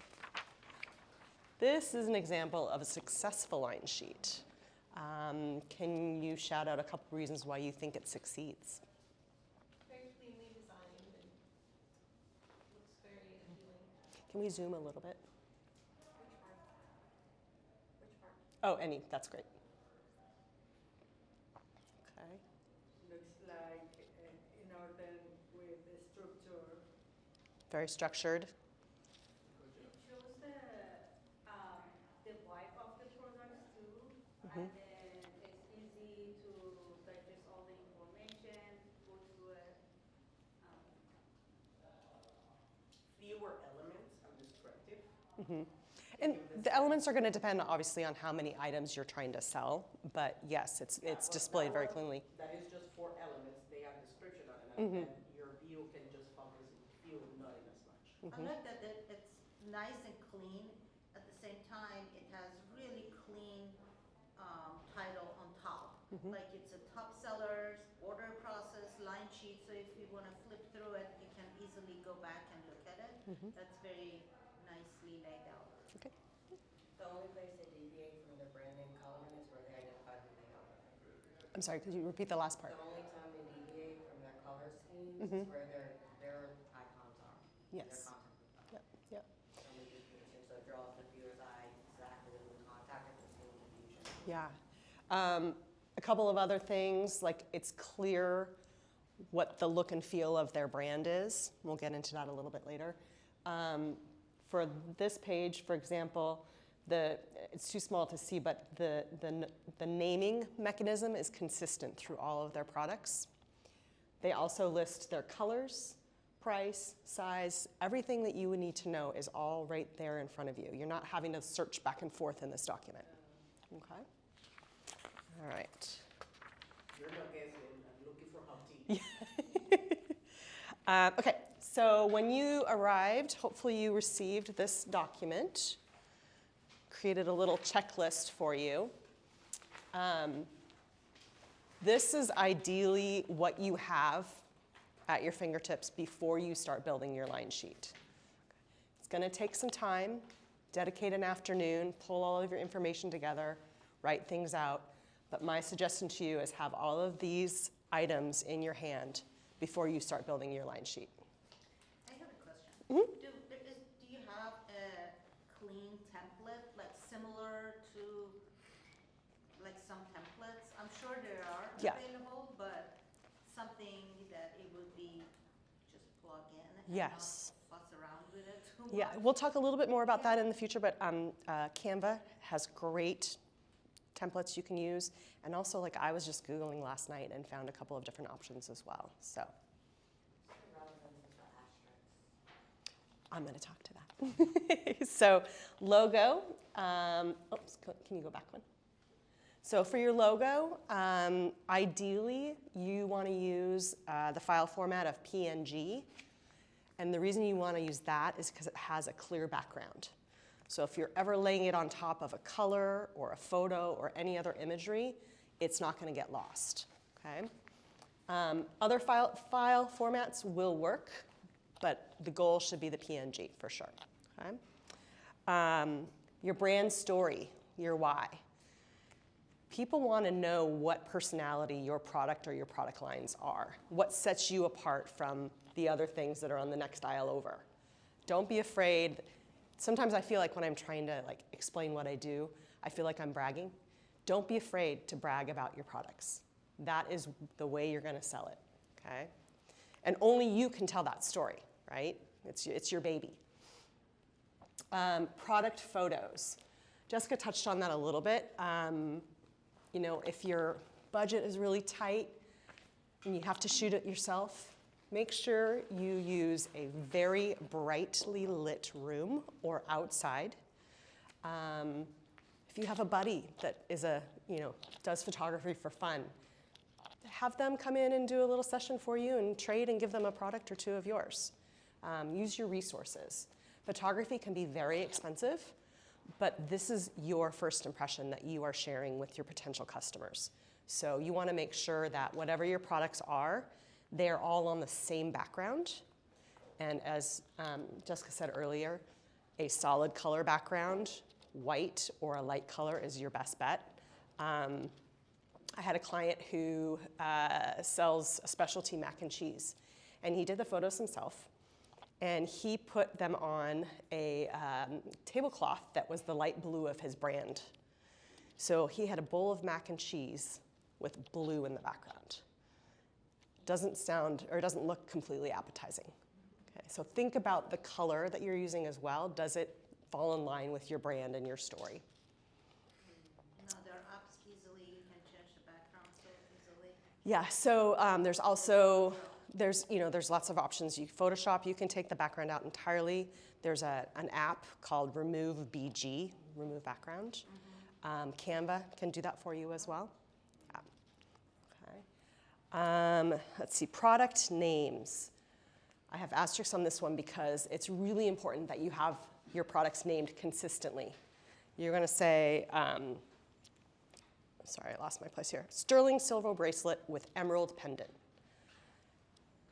This is an example of a successful line sheet. Can you shout out a couple reasons why you think it succeeds?
Very cleanly designed and looks very appealing.
Can we zoom a little bit?
Which part? Which part?
Oh, any. That's great. Okay.
Looks like in order with the structure.
Very structured.
It shows the vibe of the products too,
Mhm.
and then it's easy to digest all the information, go through it. Fewer elements and descriptive.
Mhm. And the elements are going to depend, obviously, on how many items you're trying to sell. But yes, it's
But
displayed
that
very
one,
cleanly.
That is just 4 elements. They have description on it,
Mhm.
and your view can just focus in few, not in as much.
I like that it's nice and clean. At the same time, it has really clean title on top. Like it's a top sellers, order process, line sheet. So if you want to flip through it, you can easily go back and look at it. That's very nicely laid out.
Okay.
The only place they deviate from the brand name coloring is where they identify who they are.
I'm sorry, could you repeat the last part?
The only time they deviate from their color schemes is where their icons are.
Yes.
Their contact with them.
Yep.
Only deviation. So it draws the viewer's eye exactly to the contact if there's any confusion.
Yeah. A couple of other things, like it's clear what the look and feel of their brand is. We'll get into that a little bit later. For this page, for example, it's too small to see, but the naming mechanism is consistent through all of their products. They also list their colors, price, size, everything that you would need to know is all right there in front of you. You're not having to search back and forth in this document. Okay? All right.
You're not guessing. I'm looking for Humpty.
Okay, so when you arrived, hopefully you received this document. Created a little checklist for you. This is ideally what you have at your fingertips before you start building your line sheet. It's going to take some time. Dedicate an afternoon, pull all of your information together, write things out. But my suggestion to you is have all of these items in your hand before you start building your line sheet.
I have a question.
Mm-hmm.
Do you have a clean template, like similar to like some templates? I'm sure there are available, but something that it would be just plug in and not fuss around with it too much.
Yeah, we'll talk a little bit more about that in the future, but Canva has great templates you can use. And also, like, I was just Googling last night and found a couple of different options as well. So I'm going to talk to that. So logo, oops, can you go back one? So for your logo, ideally, you want to use the file format of PNG. And the reason you want to use that is because it has a clear background. So if you're ever laying it on top of a color or a photo or any other imagery, it's not going to get lost. Okay? Other file formats will work, but the goal should be the PNG for sure. Okay? Your brand story, your why. People want to know what personality your product or your product lines are. What sets you apart from the other things that are on the next aisle over. Don't be afraid. Sometimes I feel like when I'm trying to explain what I do, I feel like I'm bragging. Don't be afraid to brag about your products. That is the way you're going to sell it. Okay? And only you can tell that story, right? It's your baby. Product photos. Jessica touched on that a little bit. You know, if your budget is really tight and you have to shoot it yourself, make sure you use a very brightly lit room or outside. If you have a buddy that is does photography for fun, have them come in and do a little session for you and trade and give them a product or two of yours. Use your resources. Photography can be very expensive, but this is your first impression that you are sharing with your potential customers. So you want to make sure that whatever your products are, they're all on the same background. And as Jessica said earlier, a solid color background, white or a light color is your best bet. I had a client who sells a specialty mac and cheese, and he did the photos himself. And he put them on a tablecloth that was the light blue of his brand. So he had a bowl of mac and cheese with blue in the background. Doesn't look completely appetizing. Okay, so think about the color that you're using as well. Does it fall in line with your brand and your story?
No, there are apps easily, you can change the background so easily.
Yeah, so there's also, there's lots of options. Photoshop, you can take the background out entirely. There's an app called Remove BG, Remove Background. Canva can do that for you as well. Okay. Let's see, product names. I have asterisks on this one because it's really important that you have your products named consistently. You're going to say, sorry, I lost my place here. Sterling silver bracelet with emerald pendant.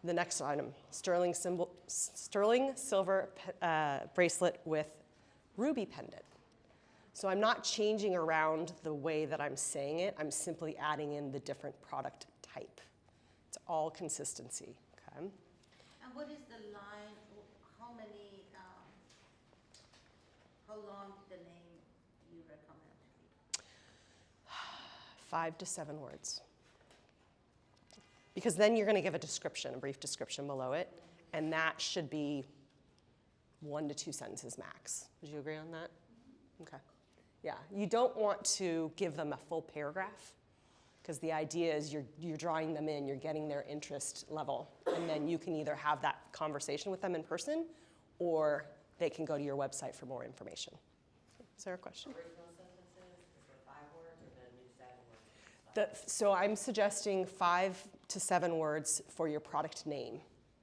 The next item, sterling silver bracelet with ruby pendant. So I'm not changing around the way that I'm saying it. I'm simply adding in the different product type. It's all consistency. Okay.
And what is the line? How many? How long the name you recommend?
5 to 7 words. Because then you're going to give a description, a brief description below it, and that should be 1 to 2 sentences max. Would you agree on that? Okay. Yeah, you don't want to give them a full paragraph, because the idea is you're drawing them in, you're getting their interest level, and then you can either have that conversation with them in person, or they can go to your website for more information. Is there a question?
Original sentences, is it 5 words or the new 7 words?
So I'm suggesting 5 to 7 words for your product name.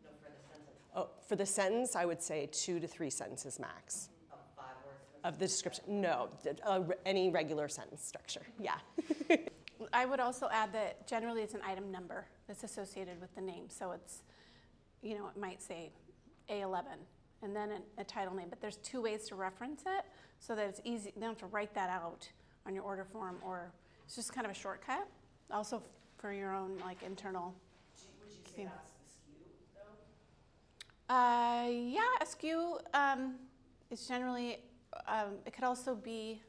No, for the sentence.
Oh, for the sentence, I would say 2 to 3 sentences max.
Of 5 words?
Of the description, no, any regular sentence structure, yeah.
I would also add that generally it's an item number that's associated with the name. So it's, it might say A11 and then a title name, but there's two ways to reference it so that it's easy. You don't have to write that out on your order form, or it's just kind of a shortcut. Also for your own internal.
Would you say that's the SKU though?
Yeah, a SKU is generally, it could also be,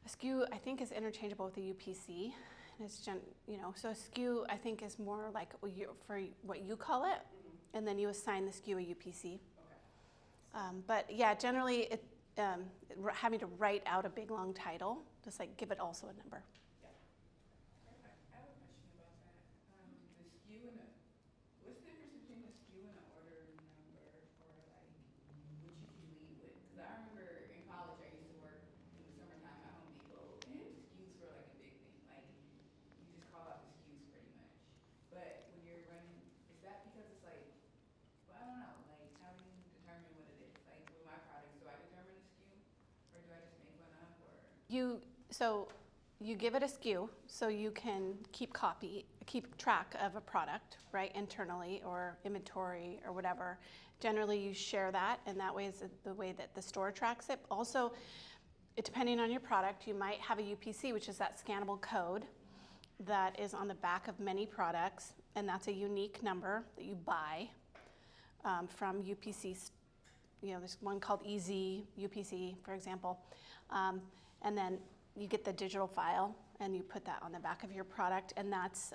a SKU I think is interchangeable with a UPC. And it's so a SKU I think is more like for what you call it, and then you assign the SKU a UPC.
Okay.
But yeah, generally having to write out a big long title, just give it also a number.
I have a question about that. The SKU and what's the difference between the SKU and the order number for what you can lead with? Because I remember in college I used to work in the summertime at Home Depot, and SKUs were a big thing. You just call out the SKUs pretty much. But when you're running, is that because it's well, I don't know. How do you determine what it is? With my products, do I determine the SKU, or do I just make one up, or?
You give it a SKU so you can keep track of a product, right, internally or inventory or whatever. Generally, you share that, and that way is the way that the store tracks it. Also, depending on your product, you might have a UPC, which is that scannable code that is on the back of many products, and that's a unique number that you buy from UPCs. There's one called EZ UPC, for example, and then you get the digital file and you put that on the back of your product, and that's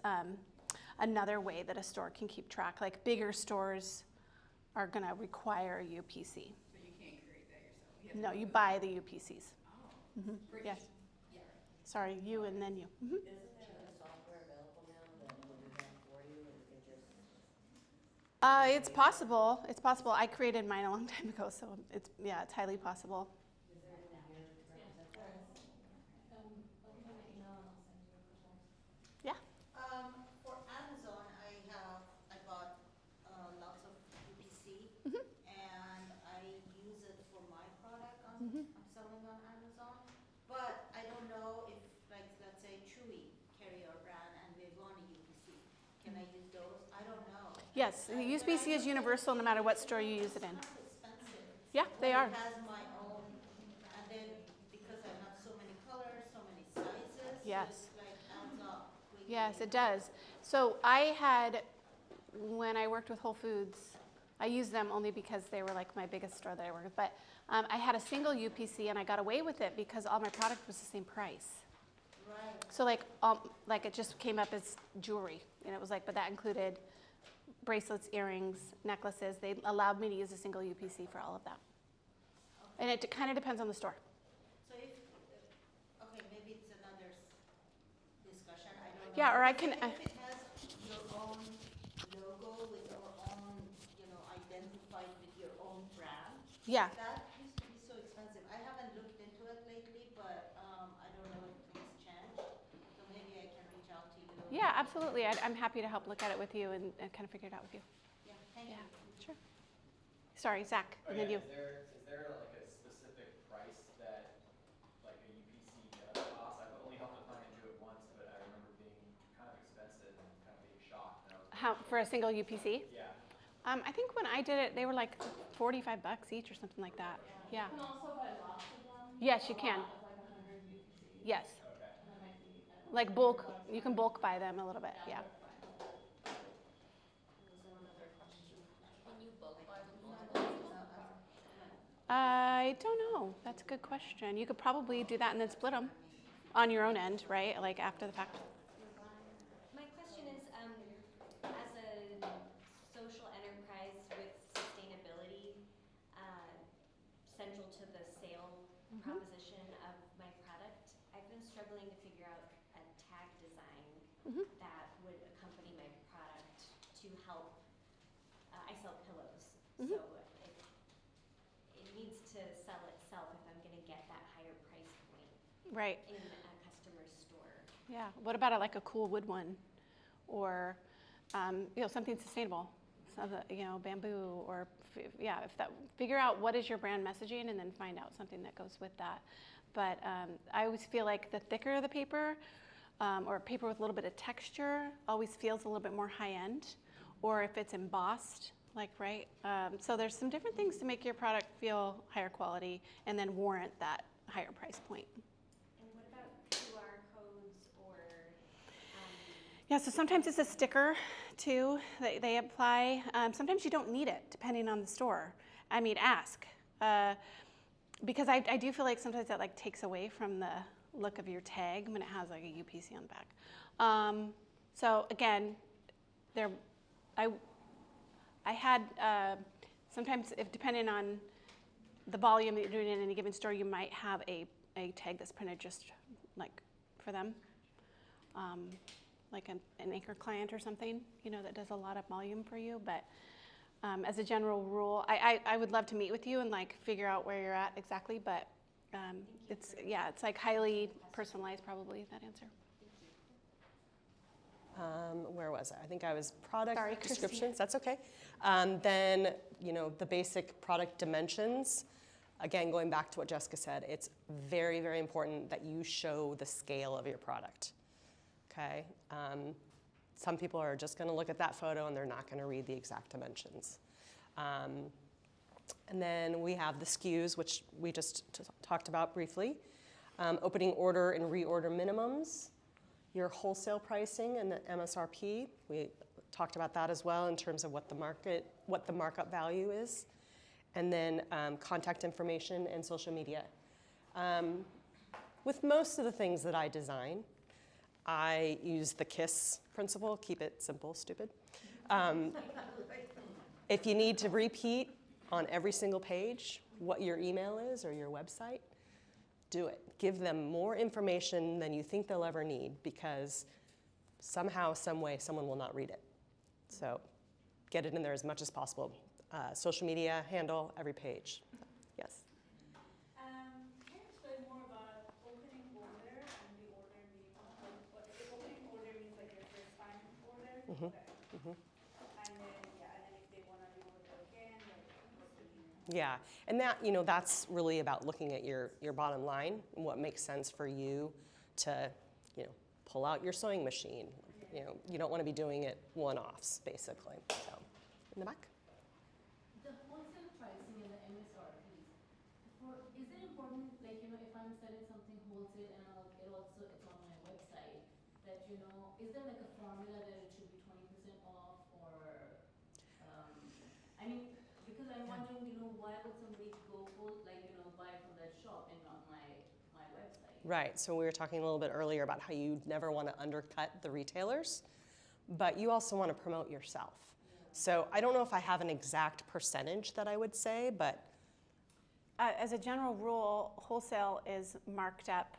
another way that a store can keep track. Bigger stores are going to require a UPC.
So you can't create that yourself?
No, you buy the UPCs.
Oh.
Mm-hmm. Yes.
Yeah.
Sorry, you and then you. Mm-hmm.
Isn't there a software available now that will do that for you, and you can just?
It's possible. It's possible. I created mine a long time ago, so it's highly possible.
Is there anyone here to represent that?
Let me know my email and I'll send you a couple.
Yeah.
For Amazon, I bought lots of UPC,
Mm-hmm.
and I use it for my product
Mm-hmm.
I'm selling on Amazon. But I don't know if, let's say Chewy carry our brand and they want a UPC. Can I use those? I don't know.
Yes, the UPC is universal no matter what store you use it in.
It's kind of expensive.
Yeah, they are.
It has my own, and then because I have so many colors, so many sizes,
Yes.
so it's adds up quickly.
Yes, it does. So when I worked with Whole Foods, I used them only because they were my biggest store that I worked with. But I had a single UPC and I got away with it because all my product was the same price.
Right.
So it just came up as jewelry, and it was but that included bracelets, earrings, necklaces. They allowed me to use a single UPC for all of that. And it kind of depends on the store.
So maybe it's another discussion, I don't know.
Yeah, or I can.
If it has your own logo with your own, identified with your own brand.
Yeah.
That used to be so expensive. I haven't looked into it lately, but I don't know if things changed. So maybe I can reach out to you.
Yeah, absolutely. I'm happy to help look at it with you and kind of figure it out with you.
Yeah, thank you.
Sure. Sorry, Zach, and then you.
Is there a specific price that a UPC does cost? I've only helped a client do it once, but I remember being kind of expensive and kind of being shocked.
For a single UPC?
Yeah.
I think when I did it, they were $45 each or something like that. Yeah.
You can also buy lots of them.
Yes, you can.
A lot of 100 UPCs.
Yes.
Okay.
And that might be, I don't know,
Bulk.
$100.
You can bulk buy them a little bit. Yeah.
That's fine.
Was there another question? Can you bulk buy them multiple?
I don't know. That's a good question. You could probably do that and then split them on your own end, right? After the fact.
My question is, as a social enterprise with sustainability central to the sale proposition of my product, I've been struggling to figure out a tag design that would accompany my product to help. I sell pillows, so it needs to sell itself if I'm going to get that higher price point
Right.
in a customer's store.
Yeah. What about a cool wood one, or something sustainable, bamboo, or figure out what is your brand messaging and then find out something that goes with that. But I always feel like the thicker the paper, or paper with a little bit of texture always feels a little bit more high-end, or if it's embossed, like, right? So there's some different things to make your product feel higher quality and then warrant that higher price point.
And what about QR codes or?
Yeah, so sometimes it's a sticker too that they apply. Sometimes you don't need it, depending on the store. I mean, ask. Because I do feel like sometimes that like takes away from the look of your tag when it has like a UPC on the back. So again, I had sometimes, if depending on the volume that you're doing in any given store, you might have a tag that's printed just like for them, like an anchor client or something, that does a lot of volume for you. But as a general rule, I would love to meet with you and like figure out where you're at exactly. But it's like highly personalized, probably, that answer.
Where was I? I think I was product
Sorry,
descriptions. That's okay. Then, the basic product dimensions. Again, going back to what Jessica said, it's very, very important that you show the scale of your product. Okay? Some people are just going to look at that photo and they're not going to read the exact dimensions. And then we have the SKUs, which we just talked about briefly. Opening order and reorder minimums. Your wholesale pricing and the MSRP. We talked about that as well in terms of what the markup value is. And then contact information and social media. With most of the things that I design, I use the KISS principle, keep it simple, stupid. If you need to repeat on every single page what your email is or your website, do it. Give them more information than you think they'll ever need, because somehow, some way, someone will not read it. So get it in there as much as possible. Social media handle, every page. Yes?
Can you explain more about opening order and reorder minimum? Opening order means like their first time order?
Mm-hmm.
Okay.
Mm-hmm.
And then if they want to reorder again, like what's the minimum?
Yeah, and that's really about looking at your bottom line and what makes sense for you to, pull out your sewing machine. You don't want to be doing it one-offs, basically. So, in the back.
The wholesale pricing and the MSRPs, is it important, like, if I'm selling something wholesale and it's on my website, that, is there like a formula that it should be 20% off or, because I'm wondering, why would somebody go buy from that shop and not my website?
Right, so we were talking a little bit earlier about how you never want to undercut the retailers, but you also want to promote yourself. Yeah. So I don't know if I have an exact percentage that I would say, but
As a general rule, wholesale is marked up.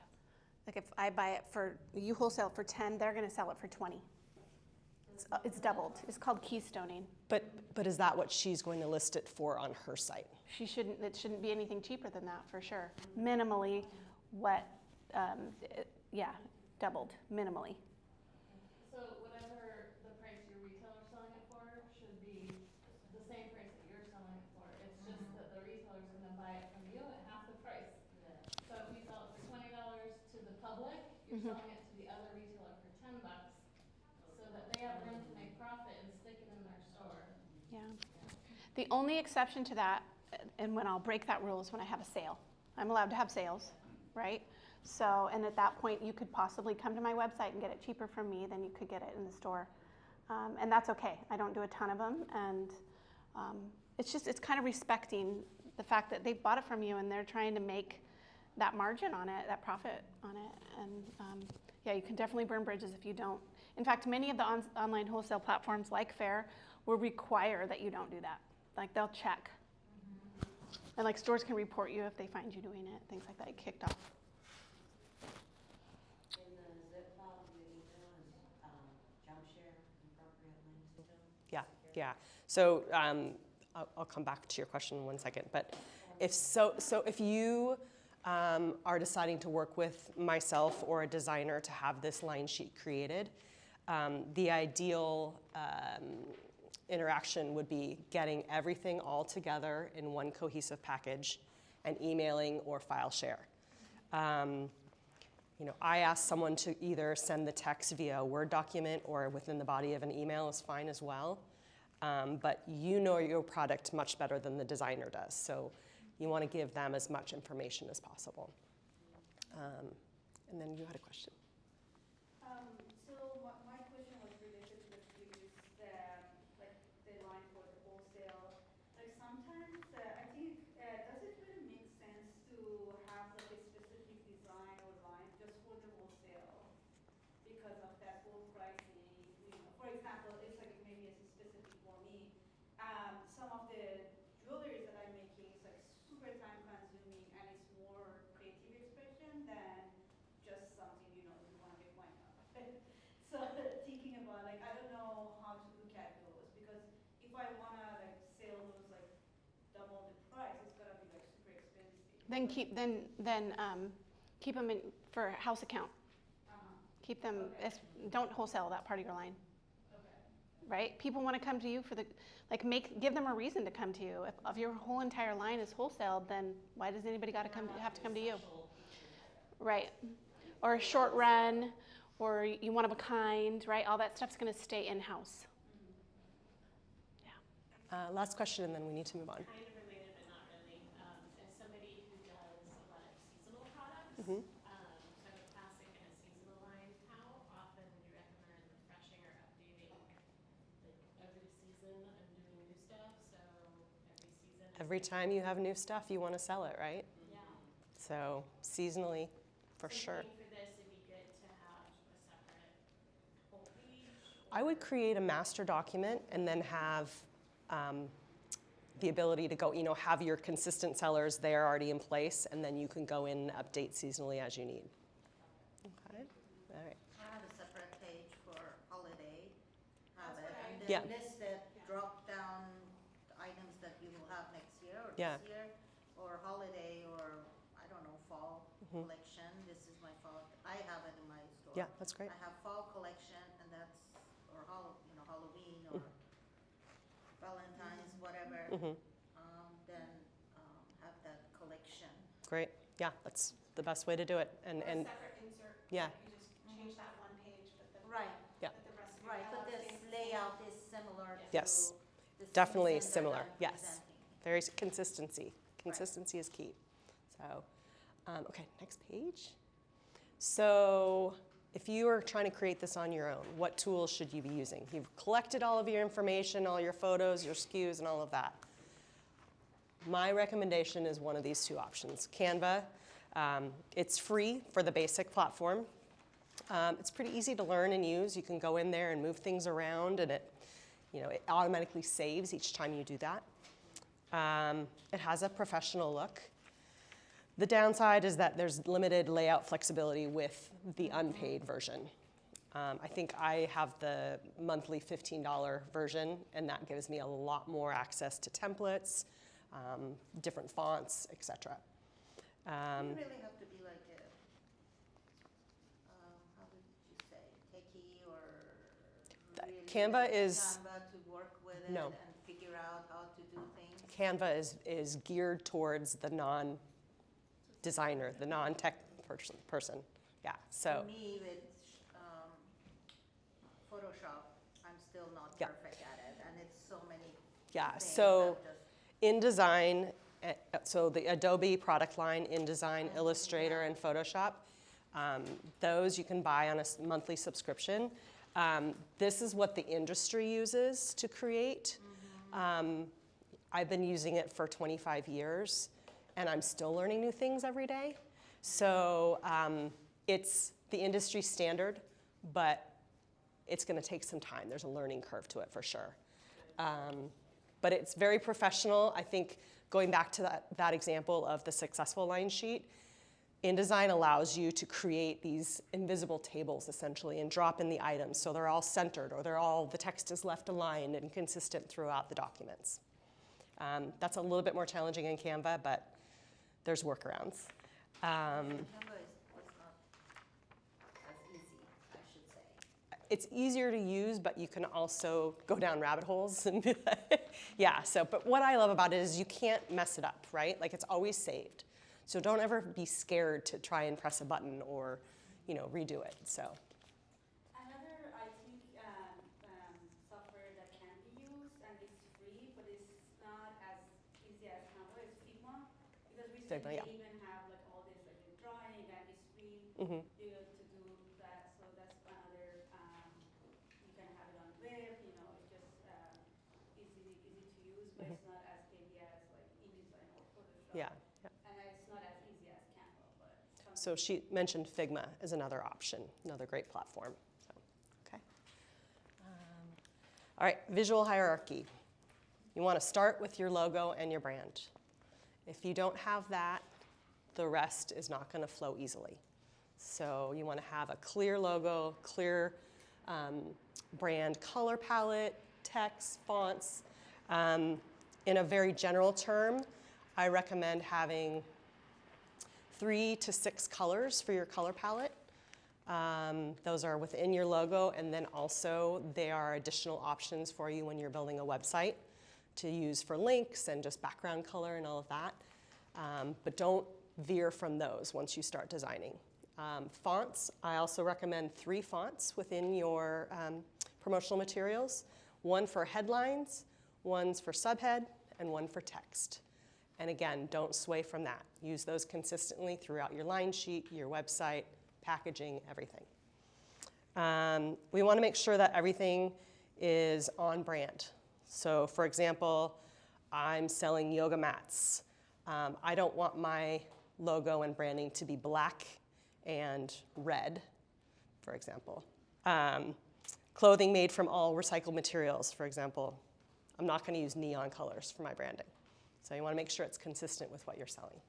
Like if I buy it you wholesale it for 10, they're going to sell it for 20. It's doubled. It's called keystoning.
But is that what she's going to list it for on her site?
It shouldn't be anything cheaper than that, for sure. Minimally, doubled, minimally.
So whatever the price your retailer's selling it for should be the same price that you're selling it for. It's just that the retailer's gonna buy it from you at half the price.
Yeah.
So if you sell it for $20 to the public, you're selling it to the other retailer for $10, so that they have room to make profit and stick it in their store.
Yeah. The only exception to that, and when I'll break that rule, is when I have a sale. I'm allowed to have sales, right? So, and at that point, you could possibly come to my website and get it cheaper from me than you could get it in the store. And that's okay. I don't do a ton of them. And it's kind of respecting the fact that they bought it from you and they're trying to make that margin on it, that profit on it. And you can definitely burn bridges if you don't. In fact, many of the online wholesale platforms like Faire will require that you don't do that. Like they'll check. And like stores can report you if they find you doing it, things like that, kicked off.
In the zip file of your email is jump share appropriate links still?
Yeah. So I'll come back to your question in 1 second. But if you are deciding to work with myself or a designer to have this line sheet created, the ideal interaction would be getting everything all together in one cohesive package and emailing or file share. I ask someone to either send the text via a Word document or within the body of an email is fine as well. But you know your product much better than the designer does. So you want to give them as much information as possible. And then you had a question.
So my question was related to the previous, like the line for the wholesale. Like sometimes I think, does it really make sense to have like a specific design or line just for the wholesale because of that whole pricing? For example, it's like maybe it's specific for me. Some of the jewelry that I'm making is like super time consuming and it's more creative expression than just something, you want to make money out of it. So thinking about like, I don't know how to look at those because if I want to like sell those like double the price, it's going to be like super expensive.
Then keep them in for house account. Keep them, don't wholesale that part of your line. Right? People want to come to you for give them a reason to come to you. If your whole entire line is wholesaled, then why does anybody have to come to you? Right. Or a short run, or you one of a kind, right? All that stuff's going to stay in-house. Yeah.
Last question, and then we need to move on.
Kind of related, but not really. As somebody who does a lot of seasonal products,
Mm-hmm.
so I have a classic and a seasonal line. How often would you recommend refreshing or updating? Like every season, I'm doing new stuff, so every season.
Every time you have new stuff, you want to sell it, right?
Yeah.
So seasonally, for sure.
For this, it'd be good to have a separate whole page.
I would create a master document and then have the ability to go, have your consistent sellers there already in place, and then you can go in and update seasonally as you need. Okay, all right.
I have a separate page for holiday. And
Yeah.
then list that drop down items that you will have next year or
Yeah.
this year, or holiday, or I don't know, fall collection. This is my fall. I have it in my store.
Yeah, that's great.
I have fall collection, and that's or Halloween or Valentine's, whatever. Then have that collection.
Great. Yeah, that's the best way to do it. And
separate insert.
Yeah.
You just change that one page, but the
Right.
Yeah.
the rest of your
Right, but this layout is similar to
Yes.
the
Definitely
season that
similar.
I'm
Yes.
presenting.
Very consistency. Consistency is key. So, okay, next page. So, if you are trying to create this on your own, what tools should you be using? You've collected all of your information, all your photos, your SKUs, and all of that. My recommendation is one of these two options. Canva, it's free for the basic platform. It's pretty easy to learn and use. You can go in there and move things around, and it automatically saves each time you do that. It has a professional look. The downside is that there's limited layout flexibility with the unpaid version. I think I have the monthly $15 version, and that gives me a lot more access to templates, different fonts, etc.
You really have to be like a, how would you say, techie or really
Canva is
Canva to work with it
No.
and figure out how to do things.
Canva is geared towards the non-designer, the non-tech person. Yeah, so.
For me, with Photoshop, I'm still not
Yeah.
perfect at it, and it's so many
Yeah,
things
so
that just
InDesign, so the Adobe product line, InDesign, Illustrator, and Photoshop, those you can buy on a monthly subscription. This is what the industry uses to create. I've been using it for 25 years, and I'm still learning new things every day. So it's the industry standard, but it's going to take some time. There's a learning curve to it for sure. But it's very professional. I think going back to that example of the successful line sheet, InDesign allows you to create these invisible tables essentially and drop in the items so they're all centered or the text is left aligned and consistent throughout the documents. That's a little bit more challenging in Canva, but there's workarounds.
Canva is not as easy, I should say.
It's easier to use, but you can also go down rabbit holes. And yeah, but what I love about it is you can't mess it up, right? Like it's always saved. So don't ever be scared to try and press a button or redo it. So.
Another, I think, software that can be used and it's free, but it's not as easy as Canva is Figma, because recently
Figma, yeah.
they even have like all this like the drawing and it's free
Mm-hmm.
to do that. So that's another. You can have it on web. It's just easy to use, but it's not as heavy as like InDesign or Photoshop.
Yeah.
And it's not as easy as Canva, but.
So she mentioned Figma as another option, another great platform. So, okay. All right, visual hierarchy. You want to start with your logo and your brand. If you don't have that, the rest is not going to flow easily. So you want to have a clear logo, clear brand color palette, text, fonts. In a very general term, I recommend having 3 to 6 colors for your color palette. Those are within your logo, and then also there are additional options for you when you're building a website to use for links and just background color and all of that. But don't veer from those once you start designing. Fonts, I also recommend 3 fonts within your promotional materials. 1 for headlines, 1 for subhead, and 1 for text. And again, don't sway from that. Use those consistently throughout your line sheet, your website, packaging, everything. We want to make sure that everything is on brand. So for example, I'm selling yoga mats. I don't want my logo and branding to be black and red, for example. Clothing made from all recycled materials, for example. I'm not going to use neon colors for my branding. So you want to make sure it's consistent with what you're selling.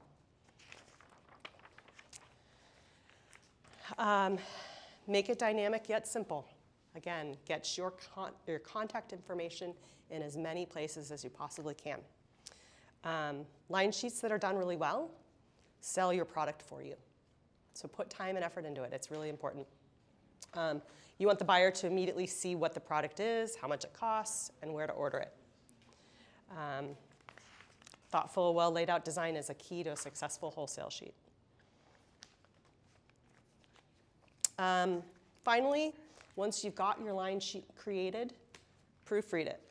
Make it dynamic yet simple. Again, get your contact information in as many places as you possibly can. Line sheets that are done really well sell your product for you. So put time and effort into it. It's really important. You want the buyer to immediately see what the product is, how much it costs, and where to order it. Thoughtful, well laid out design is a key to a successful wholesale sheet. Finally, once you've got your line sheet created, proofread it.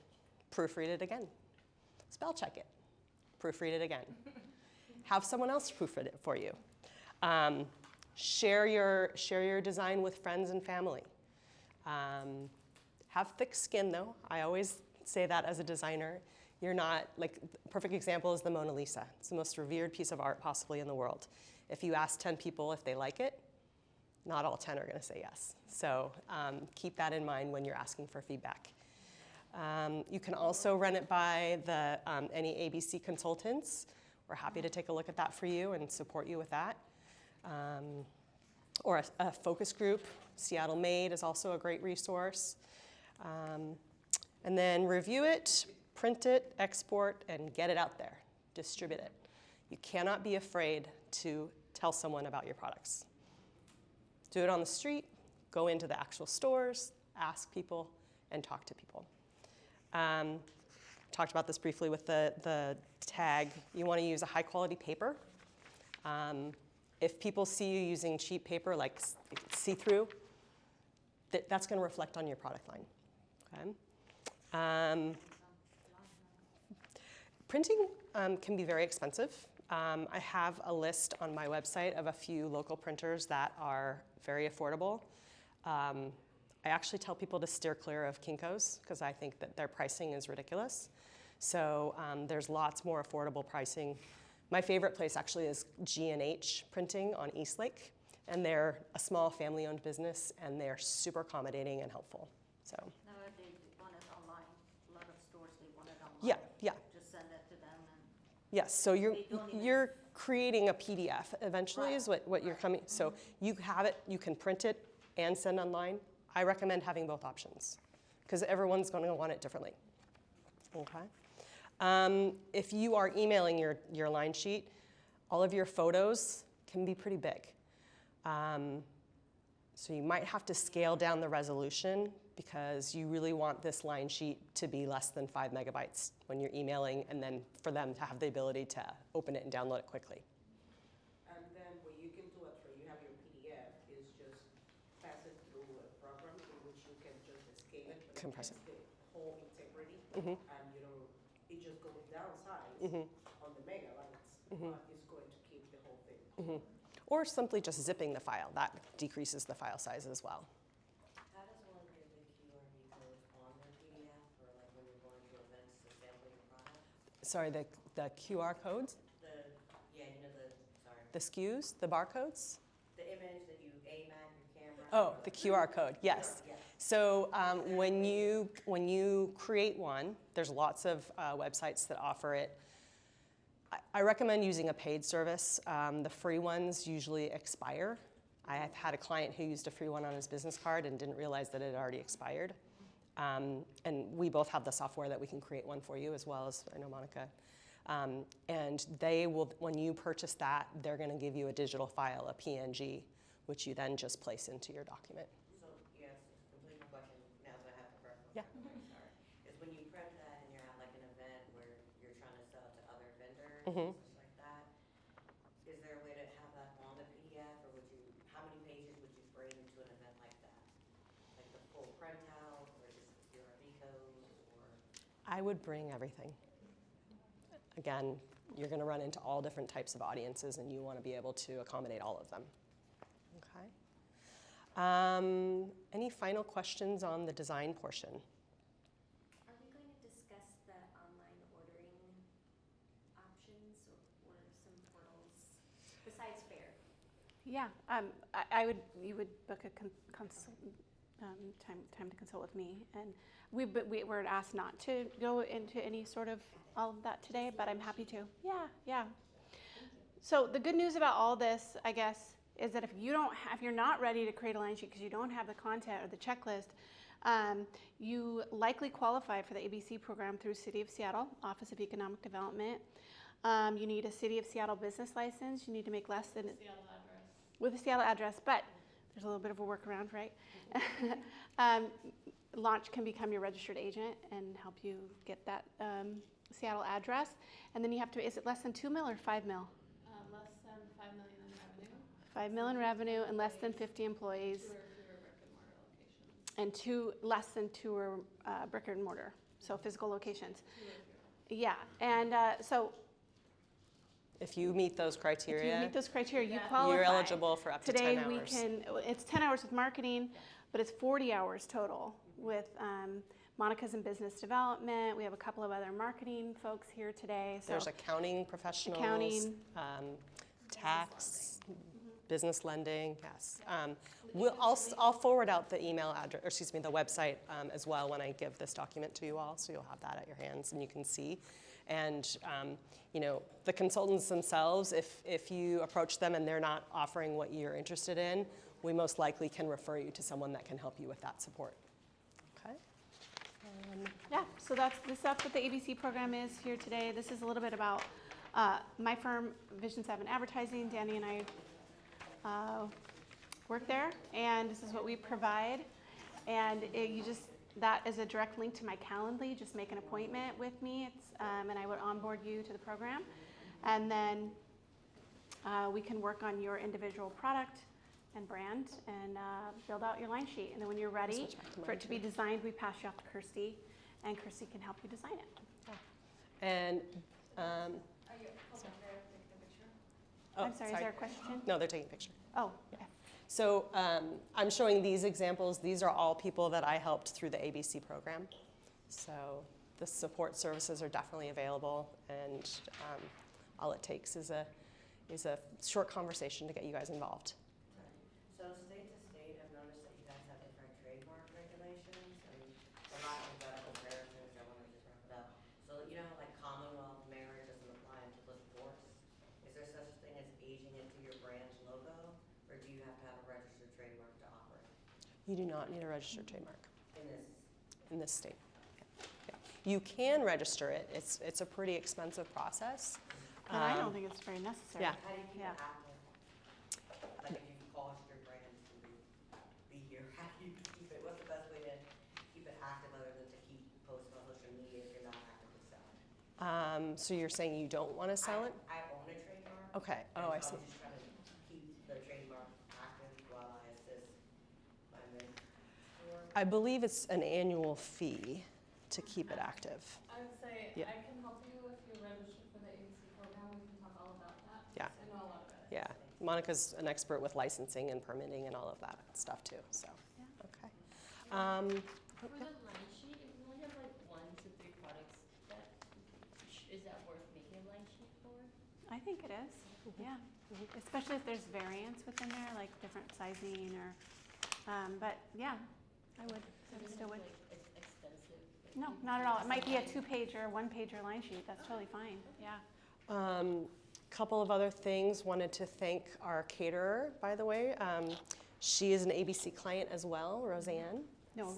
Proofread it again. Spell check it. Proofread it again. Have someone else proofread it for you. Share your design with friends and family. Have thick skin, though. I always say that as a designer. You're not, like, a perfect example is the Mona Lisa. It's the most revered piece of art possibly in the world. If you ask 10 people if they like it, not all 10 are going to say yes. So keep that in mind when you're asking for feedback. You can also run it by any ABC consultants. We're happy to take a look at that for you and support you with that. Or a focus group. Seattle Made is also a great resource. And then review it, print it, export, and get it out there. Distribute it. You cannot be afraid to tell someone about your products. Do it on the street, go into the actual stores, ask people, and talk to people. Talked about this briefly with the tag. You want to use a high quality paper. If people see you using cheap paper like see-through, that's going to reflect on your product line. Okay? Printing can be very expensive. I have a list on my website of a few local printers that are very affordable. I actually tell people to steer clear of Kinko's because I think that their pricing is ridiculous. So there's lots more affordable pricing. My favorite place actually is G&H Printing on Eastlake, and they're a small family-owned business, and they're super accommodating and helpful. So.
Nowadays, they want it online. A lot of stores, they want it online.
Yeah.
Just send it to them. And
yes, so you're creating a PDF eventually is what you're coming. So you have it, you can print it and send online. I recommend having both options because everyone's going to want it differently. Okay. If you are emailing your line sheet, all of your photos can be pretty big. So you might have to scale down the resolution because you really want this line sheet to be less than 5 megabytes when you're emailing, and then for them to have the ability to open it and download it quickly.
And then what you can do after you have your PDF is just pass it through a program in which you can just escape it, but
Compress
it keeps the whole integrity,
Mhm.
and you know, it just goes downsize
Mhm.
on the megabytes,
Mhm.
but it's going to keep the whole thing.
Mhm. Or simply just zipping the file. That decreases the file size as well.
How does one get the QRV codes on their PDF for like when you're going to events to sample your product?
Sorry, the QR codes,
Yeah, you know sorry.
the SKUs, the barcodes?
The image that you aim at your camera.
Oh, the QR code, yes.
Yes.
So when you create one, there's lots of websites that offer it. I recommend using a paid service. The free ones usually expire. I have had a client who used a free one on his business card and didn't realize that it had already expired. And we both have the software that we can create one for you, as well as, I know, Monica. And they will, when you purchase that, they're going to give you a digital file, a PNG, which you then just place into your document.
So, yes, to complete my question, now that I have the correct one,
Yeah.
sorry, is when you print that and you're at like an event where you're trying to sell to other vendors
Mhm.
and such like that, is there a way to have that on the PDF, or how many pages would you bring to an event like that? Like the full printout, or just the QRV code, or?
I would bring everything. Again, you're going to run into all different types of audiences, and you want to be able to accommodate all of them. Okay. Any final questions on the design portion?
Are we going to discuss the online ordering options or some portals besides FAIR?
Yeah, you would book a time to consult with me, and we were asked not to go into any sort of all of that today, but I'm happy to. Yeah. So the good news about all this, I guess, is that if you're not ready to create a line sheet because you don't have the content or the checklist, you likely qualify for the ABC program through City of Seattle Office of Economic Development. You need a City of Seattle business license. You need to make less than
Seattle address.
with a Seattle address, but there's a little bit of a workaround, right? Launch can become your registered agent and help you get that Seattle address. And then you have to, is it less than 2 mil or 5 mil?
Less than 5 million in revenue.
5 mil in revenue and less than 50 employees.
2 or fewer brick and mortar locations.
And less than 2 or brick and mortar, so physical locations.
2 or fewer.
Yeah, and so
If you meet those criteria,
if you meet those criteria, you qualify.
you're eligible for up to 10 hours.
Today it's 10 hours with marketing, but it's 40 hours total with Monica's in business development. We have a couple of other marketing folks here today. So
There's accounting professionals,
accounting,
tax, business lending, yes. I'll forward out the email address, or excuse me, the website as well when I give this document to you all, so you'll have that at your hands and you can see. And the consultants themselves, if you approach them and they're not offering what you're interested in, we most likely can refer you to someone that can help you with that support. Okay.
yeah, so that's what the ABC program is here today. This is a little bit about my firm, Vision 7 Advertising. Danny and I work there, and this is what we provide. And that is a direct link to my Calendly. Just make an appointment with me, and I would onboard you to the program. And then we can work on your individual product and brand and build out your line sheet. And then when you're ready for it to be designed, we pass you off to Kirsty, and Kirsty can help you design it.
And
Are you taking a picture?
I'm sorry, is there a question?
No, they're taking a picture.
Oh,
yeah. So I'm showing these examples. These are all people that I helped through the ABC program. So the support services are definitely available, and all it takes is a short conversation to get you guys involved.
So state to state, I've noticed that you guys have different trademark regulations, and for lack of better comparisons, I want to just wrap it up. So like Commonwealth marriage doesn't apply until divorce. Is there such a thing as aging into your brand's logo, or do you have to have a registered trademark to operate?
You do not need a registered trademark
In
this state. Yeah. You can register it. It's a pretty expensive process.
and I don't think it's very necessary.
Yeah.
How do you keep
Yeah.
it active? Like if you cost your brand to be here, how do you keep it? What's the best way to keep it active other than to keep posting on social media if you're not actively selling?
So you're saying you don't want to sell it?
I own a trademark.
Okay. Oh, I see.
I'm just trying to keep the trademark active while I assist
or?
I believe it's an annual fee to keep it active.
I would say
Yeah.
I can help you if you're registered for the ABC program. We can talk all about that.
Yeah.
I know a lot about it.
Yeah, Monica's an expert with licensing and permitting and all of that stuff too, so, okay.
For the line sheet, if we only have like 1 to 3 products, is that worth making a line sheet for?
I think it is, yeah. Especially if there's variance within there, like different sizing or, but yeah, I would, I still would.
Like extensive? Like
No, not at all. It might be a 2-pager, 1-pager line sheet. That's totally fine, yeah.
Couple of other things. Wanted to thank our caterer, by the way. She is an ABC client as well, Roseanne.
No,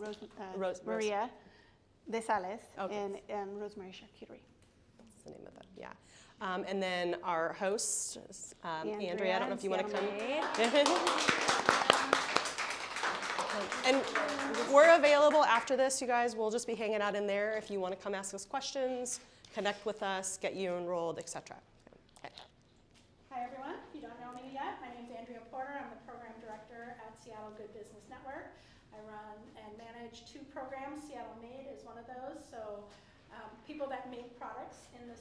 Rose-
Maria de Sales
Okay.
and Rosemary Charcuterie.
That's the name of it, yeah. And then our host, Andrea, I don't know if you want to come. And we're available after this, you guys. We'll just be hanging out in there if you want to come ask us questions, connect with us, get you enrolled, etc. Okay.
Hi everyone, if you don't know me yet, my name is Andrea Porter. I'm the program director at Seattle Good Business Network. I run and manage 2 programs. Seattle Made is one of those, so people that make products in the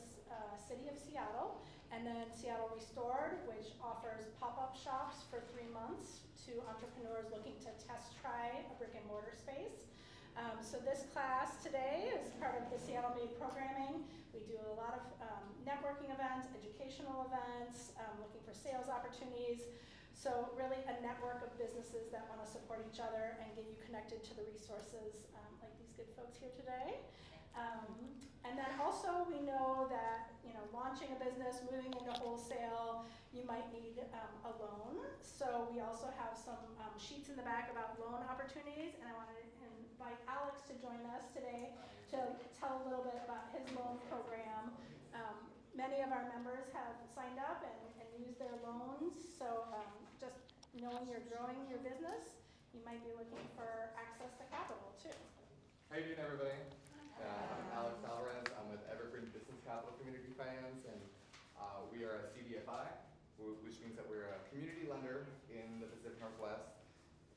city of Seattle. And then Seattle Restored, which offers pop-up shops for 3 months to entrepreneurs looking to test try a brick and mortar space. So this class today is part of the Seattle Made programming. We do a lot of networking events, educational events, looking for sales opportunities. So really a network of businesses that want to support each other and get you connected to the resources like these good folks here today. And then also we know that, you know, launching a business, moving into wholesale, you might need a loan. So we also have some sheets in the back about loan opportunities, and I want to invite Alex to join us today to tell a little bit about his loan program. Many of our members have signed up and used their loans, so just knowing you're growing your business, you might be looking for access to capital too.
How you doing, everybody? I'm Alex Alvarez. I'm with Evergreen Business Capital Community Finance, and we are a CDFI, which means that we're a community lender in the Pacific Northwest,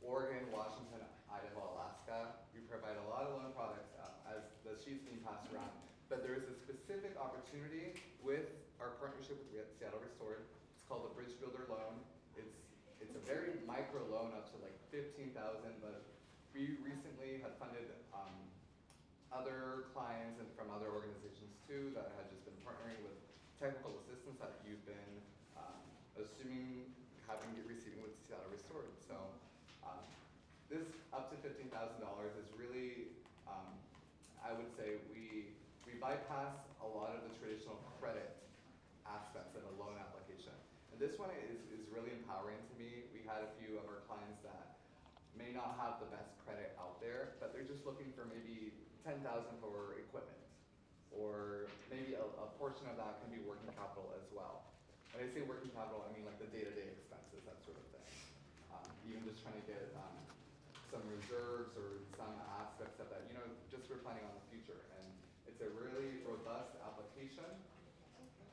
Oregon, Washington, Idaho, Alaska. We provide a lot of loan products as the sheets being passed around. But there is a specific opportunity with our partnership with Seattle Restored. It's called the Bridge Builder Loan. It's a very micro loan up to like $15,000, but we recently had funded other clients and from other organizations too that had just been partnering with technical assistance that you've been assuming receiving with Seattle Restored. So this up to $15,000 is really, I would say we bypass a lot of the traditional credit aspects of a loan application. And this one is really empowering to me. We had a few of our clients that may not have the best credit out there, but they're just looking for maybe $10,000 for equipment, or maybe a portion of that can be working capital as well. When I say working capital, I mean like the day-to-day expenses, that sort of thing. Even just trying to get some reserves or some aspects of that, you know, just for planning on the future. And it's a really robust application,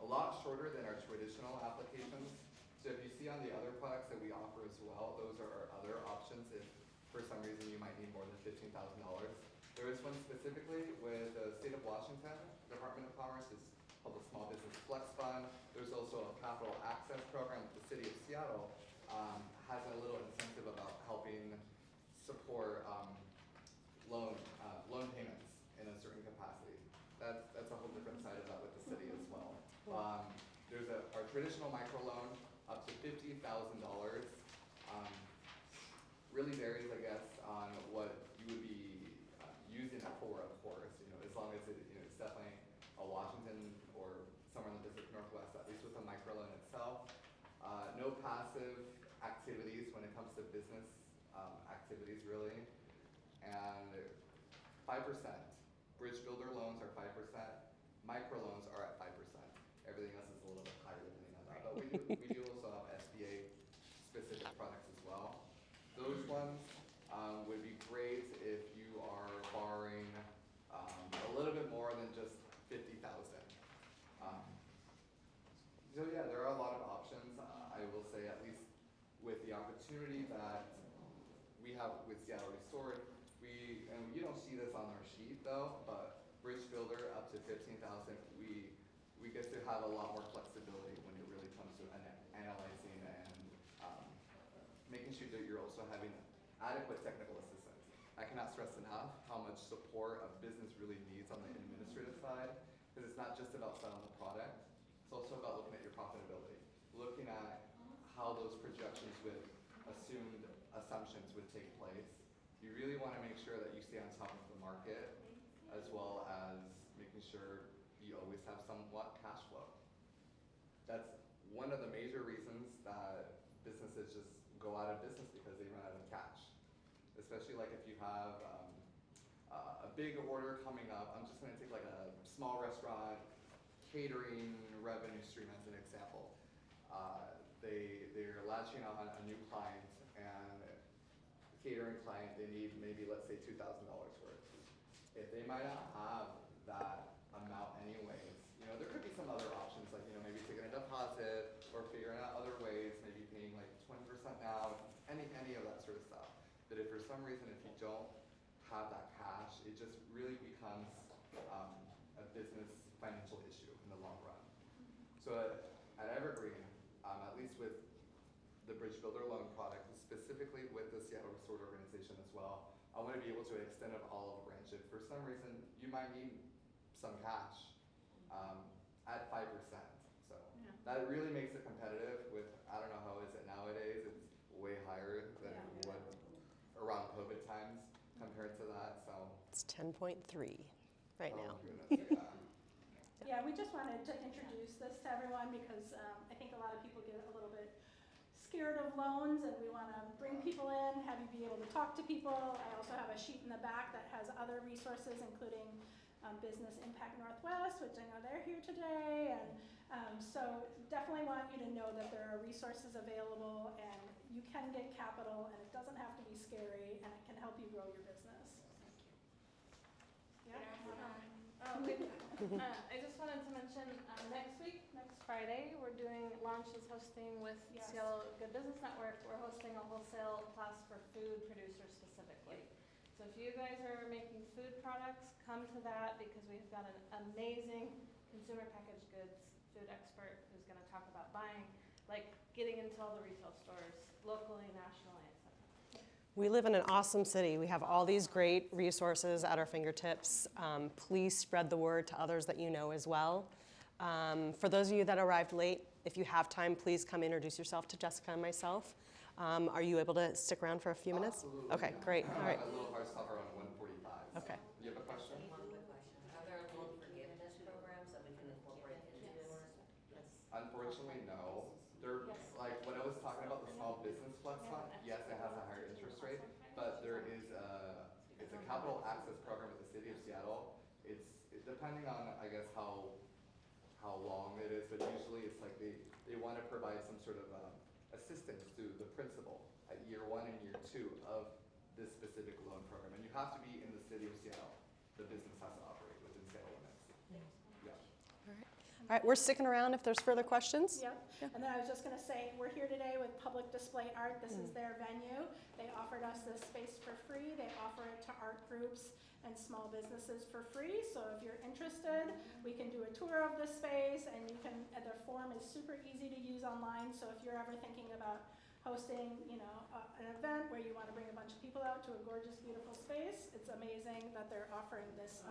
a lot shorter than our traditional applications. So if you see on the other products that we offer as well, those are our other options if for some reason you might need more than $15,000. There is one specifically with the state of Washington, Department of Commerce. It's called the Small Business Flex Fund. There's also a capital access program that the city of Seattle has a little incentive about helping support loan payments in a certain capacity. That's a whole different side of that with the city as well. There's our traditional microloan up to $50,000. Really varies, I guess, on what you would be using it for, of course. You know, as long as it's definitely a Washington or somewhere in the Pacific Northwest, at least with a microloan itself. No passive activities when it comes to business activities, really. And 5%. Bridge builder loans are 5%. Microloans are at 5%. Everything else is a little bit higher depending on that. But we do also have SBA specific products as well. Those ones would be great if you are borrowing a little bit more than just $50,000. So yeah, there are a lot of options. I will say, at least with the opportunity that we have with Seattle Restored, and you don't see this on our sheet though, but bridge builder up to 15,000, we get to have a lot more flexibility when it really comes to analyzing and making sure that you're also having adequate technical assistance. I cannot stress enough how much support a business really needs on the administrative side, because it's not just about selling the product, it's also about looking at your profitability, looking at how those projections with assumed assumptions would take place. You really want to make sure that you stay on top of the market, as well as making sure you always have somewhat cash flow. That's one of the major reasons that businesses just go out of business, because they run out of cash. Especially like if you have a big order coming up. I'm just going to take like a small restaurant catering revenue stream as an example. They're latching on a new client, and the catering client, they need maybe, let's say, $2,000 worth. If they might not have that amount anyways, there could be some other options, like maybe taking a deposit or figuring out other ways, maybe paying like 20% now, any of that sort of stuff. But if for some reason, if you don't have that cash, it just really becomes a business financial issue in the long run. So at Evergreen, at least with the Bridge Builder loan product, specifically with the Seattle Resort Organization as well, I want to be able to extend it all of a branch. If for some reason you might need some cash at 5%. So that really makes it competitive with, I don't know how is it nowadays, it's way higher than it would around COVID times compared to that. So
It's 10.3 right now.
Yeah, we just wanted to introduce this to everyone because I think a lot of people get a little bit scared of loans, and we want to bring people in, have you be able to talk to people. I also have a sheet in the back that has other resources, including Business Impact Northwest, which I know they're here today. And so definitely want you to know that there are resources available, and you can get capital, and it doesn't have to be scary, and it can help you grow your business.
Yeah. I just wanted to mention next week, next Friday, we're doing Launches hosting with Seattle Good Business Network. We're hosting a wholesale class for food producers specifically. So if you guys are making food products, come to that, because we've got an amazing consumer packaged goods food expert who's going to talk about buying, like getting into all the retail stores locally, nationally, etc.
We live in an awesome city. We have all these great resources at our fingertips. Please spread the word to others that you know as well. For those of you that arrived late, if you have time, please come introduce yourself to Jessica and myself. Are you able to stick around for a few minutes?
Absolutely.
Okay, great. All right.
A little hard stop around 1:45.
Okay.
You have a question?
One quick question. Are there loan forgiveness programs that we can incorporate into yours?
Unfortunately, no. They're like when I was talking about the small business flex fund, yes, it has a higher interest rate, but there is it's a capital access program with the city of Seattle. It's depending on, I guess, how long it is, but usually it's like they want to provide some sort of assistance to the principal at year 1 and year 2 of this specific loan program. And you have to be in the city of Seattle. The business has to operate within Seattle limits. Yeah.
All right, we're sticking around if there's further questions.
Yep. Yeah. And then I was just going to say, we're here today with Public Display Art. This is their venue. They offered us this space for free. They offer it to art groups and small businesses for free. So if you're interested, we can do a tour of the space, and you can. The form is super easy to use online. So if you're ever thinking about hosting, an event where you want to bring a bunch of people out to a gorgeous, beautiful space, it's amazing that they're offering this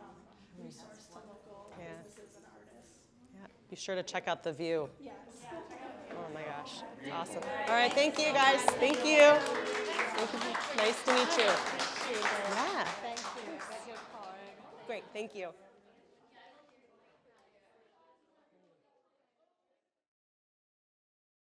resource to local businesses and artists.
Yeah. Be sure to check out the view.
Yes.
Oh my gosh, it's awesome. All right, thank you guys. Thank you. Nice to meet you. Yeah.
Thank you.
Great, thank you.